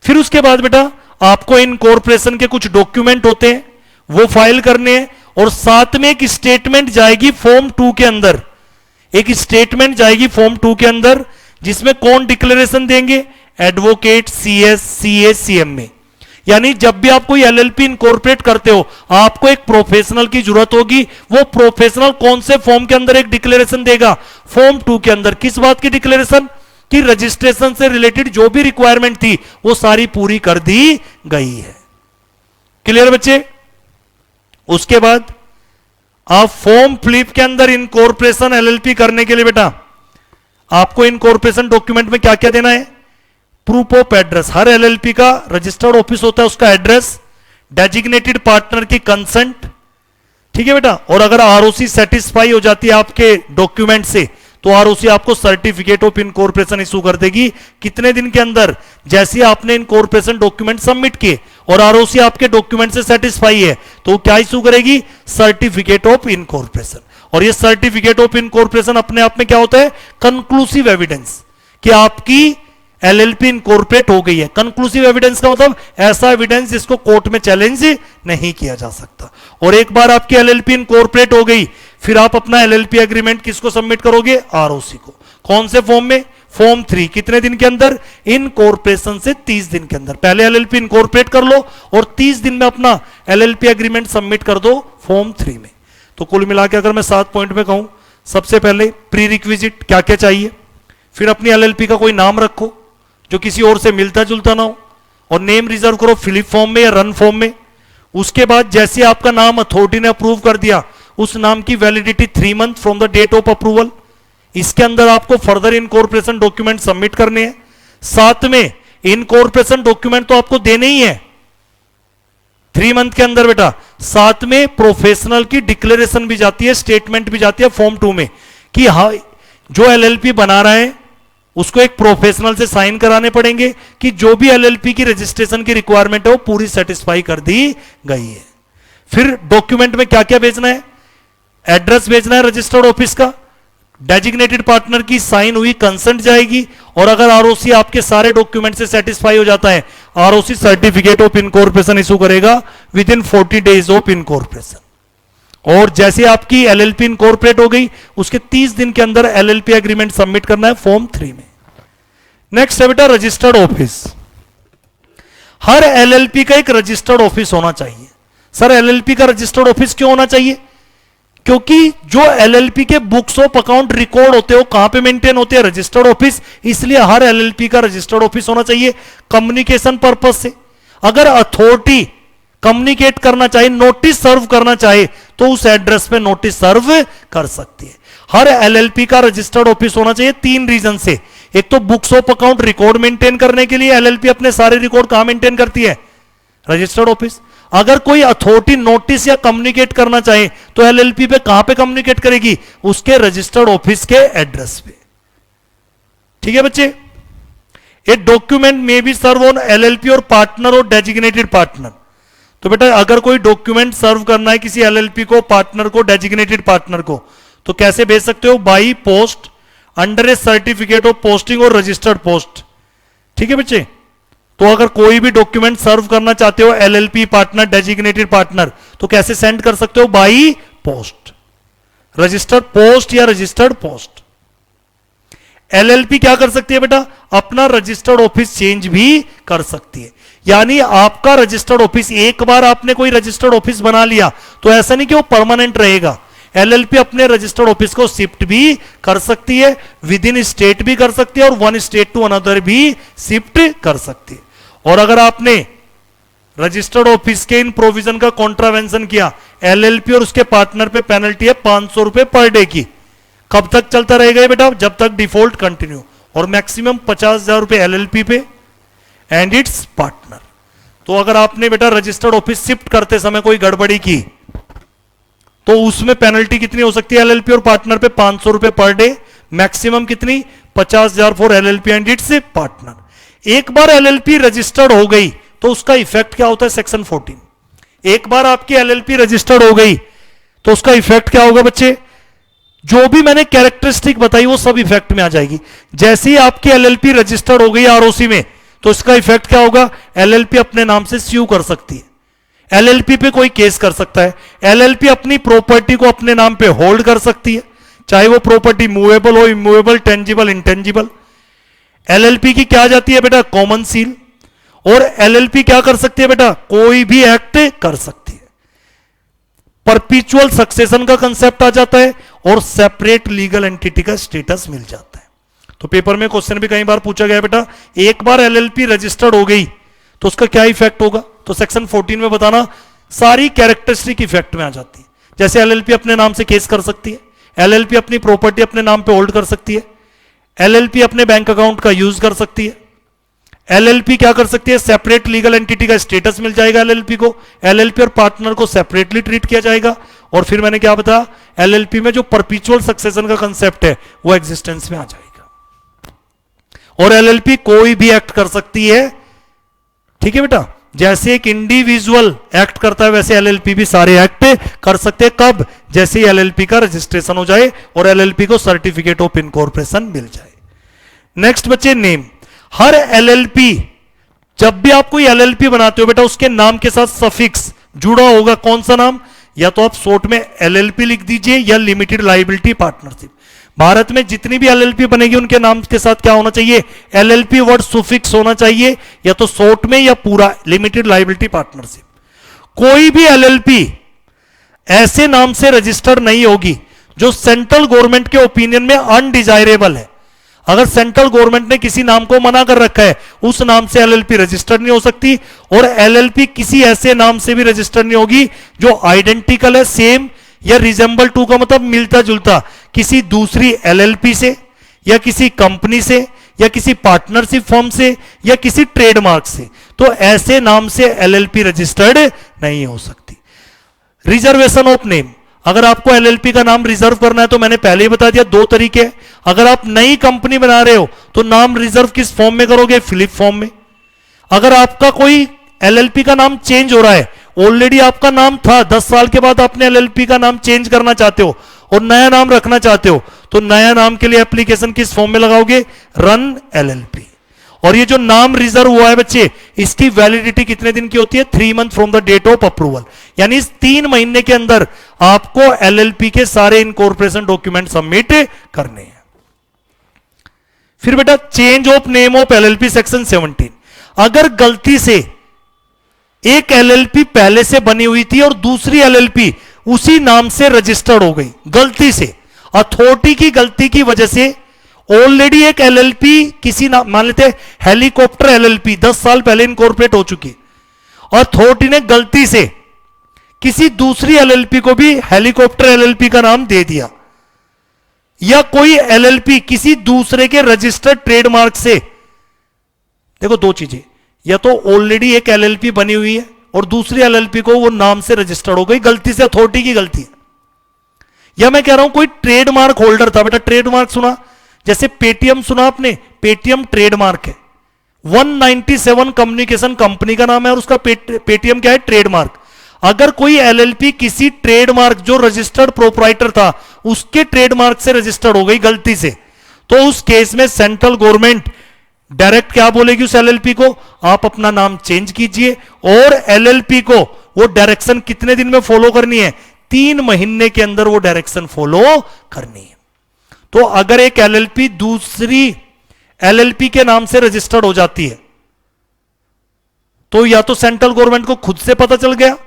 फिर उसके बाद बेटा आपको इनकॉर्पोरेशन के कुछ डॉक्यूमेंट होते हैं, वो फाइल करने हैं, और साथ में एक स्टेटमेंट जाएगी फॉर्म 2 के अंदर। एक स्टेटमेंट जाएगी फॉर्म 2 के अंदर जिसमें कौन डिक्लेरेशन देंगे? Advocate, CS, CA, CMA। यानी जब भी आप कोई LLP इनकॉर्पोरेट करते हो आपको एक प्रोफेशनल की जरूरत होगी। वो प्रोफेशनल कौन से फॉर्म के अंदर एक डिक्लेरेशन देगा? फॉर्म 2 के अंदर। किस बात की डिक्लेरेशन? कि रजिस्ट्रेशन से रिलेटेड जो भी रिक्वायरमेंट थी वो सारी पूरी कर दी गई है। क्लियर बच्चे? उसके बाद आप फॉर्म फ्लिप के अंदर इनकॉर्पोरेशन LLP करने के लिए बेटा आपको इनकॉर्पोरेशन डॉक्यूमेंट में क्या क्या देना है? Proof of address. Her LLP का रजिस्टर्ड ऑफिस होता है, उसका एड्रेस, डेजिग्नेटेड पार्टनर की कंसेंट, ठीक है बेटा। और अगर ROC सेटिस्फाई हो जाती है आपके डॉक्यूमेंट से तो ROC आपको सर्टिफिकेट ऑफ इनकॉर्पोरेशन इशू कर देगी। कितने दिन के अंदर? जैसे आपने इनकॉर्पोरेशन डॉक्यूमेंट सबमिट किए और ROC आपके डॉक्यूमेंट से सेटिस्फाई है तो क्या इशू करेगी? Certificate of incorporation. और ये सर्टिफिकेट ऑफ इनकॉर्पोरेशन अपने आप में क्या होता है? कंक्लूसिव एविडेंस कि आपकी LLP इनकॉर्पोरेट हो गई है। कंक्लूसिव एविडेंस का मतलब ऐसा एविडेंस जिसको कोर्ट में चैलेंज नहीं किया जा सकता। और एक बार आपकी LLP इनकॉर्पोरेट हो गई फिर आप अपना LLP एग्रीमेंट किसको सबमिट करोगे? ROC को। कौन से फॉर्म में? फॉर्म 3। कितने दिन के अंदर? इनकॉर्पोरेशन से 30 दिन के अंदर। पहले LLP इनकॉर्पोरेट कर लो और 30 दिन में अपना LLP एग्रीमेंट सबमिट कर दो फॉर्म 3 में। तो कुल मिला के अगर मैं 7 पॉइंट में कहूं, सबसे पहले प्री रिक्विजिट क्या क्या चाहिए, फिर अपनी LLP का कोई नाम रखो जो किसी और से मिलता जुलता ना हो, और नेम रिजर्व करो फिलिप फॉर्म में या रन फॉर्म में। उसके बाद जैसे आपका नाम अथॉरिटी ने अप्रूव कर दिया, उस नाम की validity 3 month from the date of approval. इसके अंदर आपको फर्दर इनकॉर्पोरेशन डॉक्यूमेंट सबमिट करने हैं। साथ में इनकॉर्पोरेशन डॉक्यूमेंट तो आपको देने ही है 3 मंथ के अंदर बेटा। साथ में प्रोफेशनल की डिक्लेरेशन भी जाती है, स्टेटमेंट भी जाती है फॉर्म 2 में कि हाँ जो एलएलपी बना रहा है उसको एक प्रोफेशनल से साइन कराने पड़ेंगे कि जो भी एलएलपी की रजिस्ट्रेशन की रिक्वायरमेंट है वो पूरी सेटिस्फाई कर दी गई है। फिर डॉक्यूमेंट में क्या क्या भेजना है, एड्रेस भेजना है रजिस्टर्ड ऑफिस का, डेजिग्नेटेड पार्टनर की साइन हुई कंसेंट जाएगी, और अगर आरओसी आपके सारे डॉक्यूमेंट से सेटिस्फाई हो जाता है, ROC certificate of incorporation issue करेगा within 40 days of incorporation. और जैसे आपकी एलएलपी इनकॉर्पोरेट हो गई, उसके 30 दिन के अंदर एलएलपी एग्रीमेंट सबमिट करना है फॉर्म 3 में। नेक्स्ट है बेटा रजिस्टर्ड ऑफिस। हर एलएलपी का एक रजिस्टर्ड ऑफिस होना चाहिए। सर एलएलपी का रजिस्टर्ड ऑफिस क्यों होना चाहिए? क्योंकि जो एलएलपी के बुक्स ऑफ अकाउंट रिकॉर्ड होते हैं वो कहां पे मेंटेन होते हैं? Registered office. इसलिए हर एलएलपी का रजिस्टर्ड ऑफिस होना चाहिए कम्युनिकेशन पर्पस से। अगर अथॉरिटी कम्युनिकेट करना चाहे, नोटिस सर्व करना चाहे, तो उस एड्रेस पे नोटिस सर्व कर सकती है। हर एलएलपी का रजिस्टर्ड ऑफिस होना चाहिए 3 रीजन से। एक तो books of account record maintain करने के लिए एलएलपी अपने सारे रिकॉर्ड कहां मेंटेन करती है? Registered office. अगर कोई अथॉरिटी नोटिस या कम्युनिकेट करना चाहे तो एलएलपी पे कहां पे कम्युनिकेट करेगी? उसके रजिस्टर्ड ऑफिस के एड्रेस पे। ठीक है बच्चे। ए डॉक्यूमेंट में बी सर्व ऑन एलएलपी और पार्टनर और डेजिग्नेटेड पार्टनर। तो बेटा अगर कोई डॉक्यूमेंट सर्व करना है किसी एलएलपी को, पार्टनर को, डेजिग्नेटेड पार्टनर को, तो कैसे भेज सकते हो? By post, under A certificate of posting और रजिस्टर्ड पोस्ट। ठीक है बच्चे। तो अगर कोई भी डॉक्यूमेंट सर्व करना चाहते हो एलएलपी, पार्टनर, डेजिग्नेटेड पार्टनर, तो कैसे सेंड कर सकते हो? बाई पोस्ट, रजिस्टर्ड पोस्ट या रजिस्टर्ड पोस्ट। एलएलपी क्या कर सकती है बेटा? अपना रजिस्टर्ड ऑफिस चेंज भी कर सकती है। यानी आपका रजिस्टर्ड ऑफिस, एक बार आपने कोई रजिस्टर्ड ऑफिस बना लिया तो ऐसा नहीं कि वो परमानेंट रहेगा। एलएलपी अपने रजिस्टर्ड ऑफिस को शिफ्ट भी कर सकती है, विद इन स्टेट भी कर सकती है, और वन स्टेट टू अनदर भी शिफ्ट कर सकती है। और अगर आपने रजिस्टर्ड ऑफिस के इन प्रोविजन का कॉन्ट्रावेंशन किया, एलएलपी और उसके पार्टनर पे पेनल्टी है 500 रुपए पर डे की। कब तक चलता रहेगा ये बेटा? जब तक डिफॉल्ट कंटिन्यू, और मैक्सिमम 50,000 रुपए एलएलपी पे एंड इट्स पार्टनर। तो अगर आपने बेटा रजिस्टर्ड ऑफिस शिफ्ट करते समय कोई गड़बड़ी की तो उसमें पेनल्टी कितनी हो सकती है? एलएलपी और पार्टनर पे 500 रुपए पर डे, मैक्सिमम कितनी? 50,000 for LLP and it's partner. एक बार एलएलपी रजिस्टर्ड हो गई तो उसका इफेक्ट क्या होता है? सेक्शन 14। एक बार आपकी एलएलपी रजिस्टर्ड हो गई तो उसका इफेक्ट क्या होगा बच्चे? जो भी मैंने कैरेक्टरिस्टिक बताई वो सब इफेक्ट में आ जाएगी। जैसे ही आपकी एलएलपी रजिस्टर्ड हो गई आरओसी में, तो इसका इफेक्ट क्या होगा? एलएलपी अपने नाम से स्यू कर सकती है, एलएलपी पे कोई केस कर सकता है, एलएलपी अपनी प्रॉपर्टी को अपने नाम पे होल्ड कर सकती है, चाहे वो प्रॉपर्टी मूवेबल हो, इमूवेबल, टेंजिबल, इंटेंजिबल। एलएलपी की क्या जाती है बेटा? Common seal. और एलएलपी क्या कर सकती है बेटा? कोई भी एक्ट कर सकती है। परपीचुअल सक्सेशन का कंसेप्ट आ जाता है और सेपरेट लीगल एंटिटी का स्टेटस मिल जाता है। तो पेपर में क्वेश्चन भी कई बार पूछा गया बेटा, एक बार एलएलपी रजिस्टर्ड हो गई तो उसका क्या इफेक्ट होगा? तो सेक्शन 14 में बताना, सारी कैरेक्टरिस्टिक इफेक्ट में आ जाती है। जैसे एलएलपी अपने नाम से केस कर सकती है, एलएलपी अपनी प्रॉपर्टी अपने नाम पे होल्ड कर सकती है, एलएलपी अपने बैंक अकाउंट का यूज कर सकती है, एलएलपी क्या कर सकती है? सेपरेट लीगल एंटिटी का स्टेटस मिल जाएगा एलएलपी को, एलएलपी और पार्टनर को सेपरेटली ट्रीट किया जाएगा। और फिर मैंने क्या बताया? एलएलपी में जो परपीचुअल सक्सेशन का कंसेप्ट है वो एग्जिस्टेंस में आ जाएगा। और एलएलपी कोई भी एक्ट कर सकती है। ठीक है बेटा। जैसे एक इंडिविजुअल एक्ट करता है वैसे एलएलपी भी सारे एक्ट कर सकते हैं। कब? जैसे ही एलएलपी का रजिस्ट्रेशन हो जाए और एलएलपी को सर्टिफिकेट ऑफ इनकॉर्पोरेशन मिल जाए। नेक्स्ट बच्चे नेम। हर एलएलपी, जब भी आप कोई एलएलपी बनाते हो बेटा, उसके नाम के साथ सफिक्स जुड़ा होगा। कौन सा नाम? या तो आप शॉर्ट में एलएलपी लिख दीजिए या लिमिटेड लायबिलिटी पार्टनरशिप। भारत में जितनी भी एलएलपी बनेगी उनके नाम के साथ क्या होना चाहिए? एलएलपी वर्ड सुफिक्स होना चाहिए, या तो शॉर्ट में या पूरा लिमिटेड लायबिलिटी पार्टनरशिप। कोई भी एलएलपी ऐसे नाम से रजिस्टर्ड नहीं होगी जो सेंट्रल गवर्नमेंट के ओपिनियन में अनडिजायरेबल है। अगर सेंट्रल गवर्नमेंट ने किसी नाम को मना कर रखा है, उस नाम से एलएलपी रजिस्टर्ड नहीं हो सकती, और एलएलपी किसी ऐसे नाम से भी रजिस्टर्ड नहीं होगी जो आइडेंटिकल है, सेम या रिजेंबल टू का मतलब मिलता जुलता किसी दूसरी एलएलपी से या किसी कंपनी से या किसी पार्टनरशिप फर्म से या किसी ट्रेडमार्क से, तो ऐसे नाम से एलएलपी रजिस्टर्ड नहीं हो सकती। रिजर्वेशन ऑफ नेम, अगर आपको एलएलपी का नाम रिजर्व करना है तो मैंने पहले ही बता दिया दो तरीके हैं। अगर आप नई कंपनी बना रहे हो तो नाम रिजर्व किस फॉर्म में करोगे? फिलिप फॉर्म में। अगर आपका कोई एलएलपी का नाम चेंज हो रहा है, ऑलरेडी आपका नाम था, 10 साल के बाद आपने एलएलपी का नाम चेंज करना चाहते हो और नया नाम रखना चाहते हो, तो नया नाम के लिए एप्लीकेशन किस फॉर्म में लगाओगे? Run LLP. और ये जो नाम रिजर्व हुआ है बच्चे, इसकी वैलिडिटी कितने दिन की होती है? 3 month from the date of approval, यानी इस 3 महीने के अंदर आपको एलएलपी के सारे इनकॉर्पोरेशन डॉक्यूमेंट सबमिट करने हैं। फिर बेटा change of name of LLP section 17, अगर गलती से एक एलएलपी पहले से बनी हुई थी और दूसरी एलएलपी उसी नाम से रजिस्टर्ड हो गई, गलती से अथॉरिटी की गलती की वजह से ऑलरेडी एक एलएलपी किसी नाम, मान लेते हेलीकॉप्टर एलएलपी 10 साल पहले इनकॉर्पोरेट हो चुकी, अथॉरिटी ने गलती से किसी दूसरी एलएलपी को भी हेलीकॉप्टर एलएलपी का नाम दे दिया, या कोई एलएलपी किसी दूसरे के रजिस्टर्ड ट्रेडमार्क से, देखो दो चीजें, या तो ऑलरेडी एक एलएलपी बनी हुई है और दूसरी एलएलपी को वो नाम से रजिस्टर्ड हो गई, गलती से, अथॉरिटी की गलती है। या मैं कह रहा हूं कोई ट्रेडमार्क होल्डर था, बेटा ट्रेडमार्क सुना, जैसे पेटीएम सुना आपने, पेटीएम ट्रेडमार्क है, 197 कम्युनिकेशन कंपनी का नाम है और उसका पेटीएम क्या है? ट्रेडमार्क। अगर कोई एलएलपी किसी ट्रेडमार्क जो रजिस्टर्ड प्रोप्राइटर था उसके ट्रेडमार्क से रजिस्टर्ड हो गई गलती से, तो उस केस में सेंट्रल गवर्नमेंट डायरेक्ट क्या बोलेगी उस एलएलपी को? आप अपना नाम चेंज कीजिए, और एलएलपी को वो डायरेक्शन कितने दिन में फॉलो करनी है? 3 महीने के अंदर वो डायरेक्शन फॉलो करनी है। तो अगर एक एलएलपी दूसरी एलएलपी के नाम से रजिस्टर्ड हो जाती है, तो या तो सेंट्रल गवर्नमेंट को खुद से पता चल गया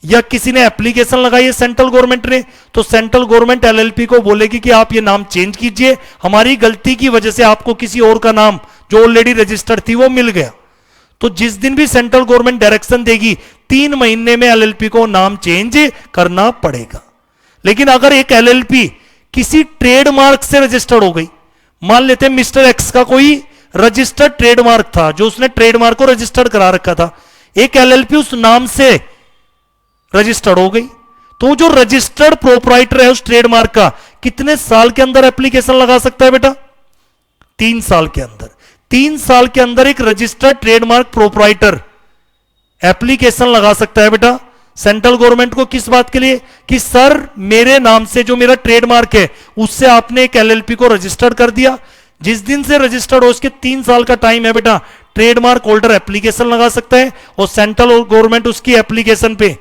या किसी ने एप्लीकेशन लगाई है सेंट्रल गवर्नमेंट ने, तो सेंट्रल गवर्नमेंट एलएलपी को बोलेगी कि आप ये नाम चेंज कीजिए, हमारी गलती की वजह से आपको किसी और का नाम जो ऑलरेडी रजिस्टर्ड थी वो मिल गया। तो जिस दिन भी सेंट्रल गवर्नमेंट डायरेक्शन देगी 3 महीने में एलएलपी को नाम चेंज करना पड़ेगा। लेकिन अगर एक एलएलपी किसी ट्रेडमार्क से रजिस्टर्ड हो गई, मान लेते हैं मिस्टर एक्स का कोई रजिस्टर्ड ट्रेडमार्क था जो उसने ट्रेडमार्क को रजिस्टर्ड करा रखा था, एक एलएलपी उस नाम से रजिस्टर्ड हो गई, तो जो रजिस्टर्ड प्रोप्राइटर है उस ट्रेडमार्क का कितने साल के अंदर एप्लीकेशन लगा सकता है बेटा? 3 साल के अंदर। 3 साल के अंदर एक रजिस्टर्ड ट्रेडमार्क प्रोप्राइटर एप्लीकेशन लगा सकता है बेटा सेंट्रल गवर्नमेंट को, किस बात के लिए? कि सर मेरे नाम से जो मेरा ट्रेडमार्क है उससे आपने एक एलएलपी को रजिस्टर्ड कर दिया, जिस दिन से रजिस्टर्ड हो उसके 3 साल का टाइम है बेटा, ट्रेडमार्क होल्डर एप्लीकेशन लगा सकता है और सेंट्रल गवर्नमेंट उसकी एप्लीकेशन पे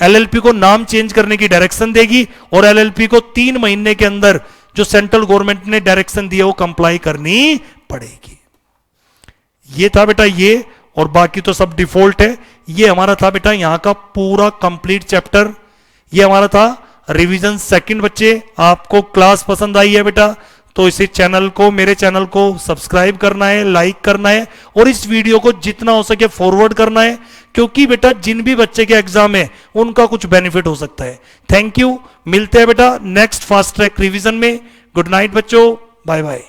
एलएलपी को नाम चेंज करने की डायरेक्शन देगी और एलएलपी को 3 महीने के अंदर जो सेंट्रल गवर्नमेंट ने डायरेक्शन दिया वो कंप्लाई करनी पड़ेगी। ये था बेटा ये, और बाकी तो सब डिफॉल्ट है। ये हमारा था बेटा यहां का पूरा कंप्लीट चैप्टर, ये हमारा था रिवीजन सेकंड। बच्चे आपको क्लास पसंद आई है बेटा तो इसी चैनल को, मेरे चैनल को सब्सक्राइब करना है, लाइक करना है और इस वीडियो को जितना हो सके फॉरवर्ड करना है, क्योंकि बेटा जिन भी बच्चे के एग्जाम है उनका कुछ बेनिफिट हो सकता है। थैंक यू, मिलते हैं बेटा नेक्स्ट फास्ट ट्रैक रिवीजन में। गुड नाइट बच्चों, बाय बाय।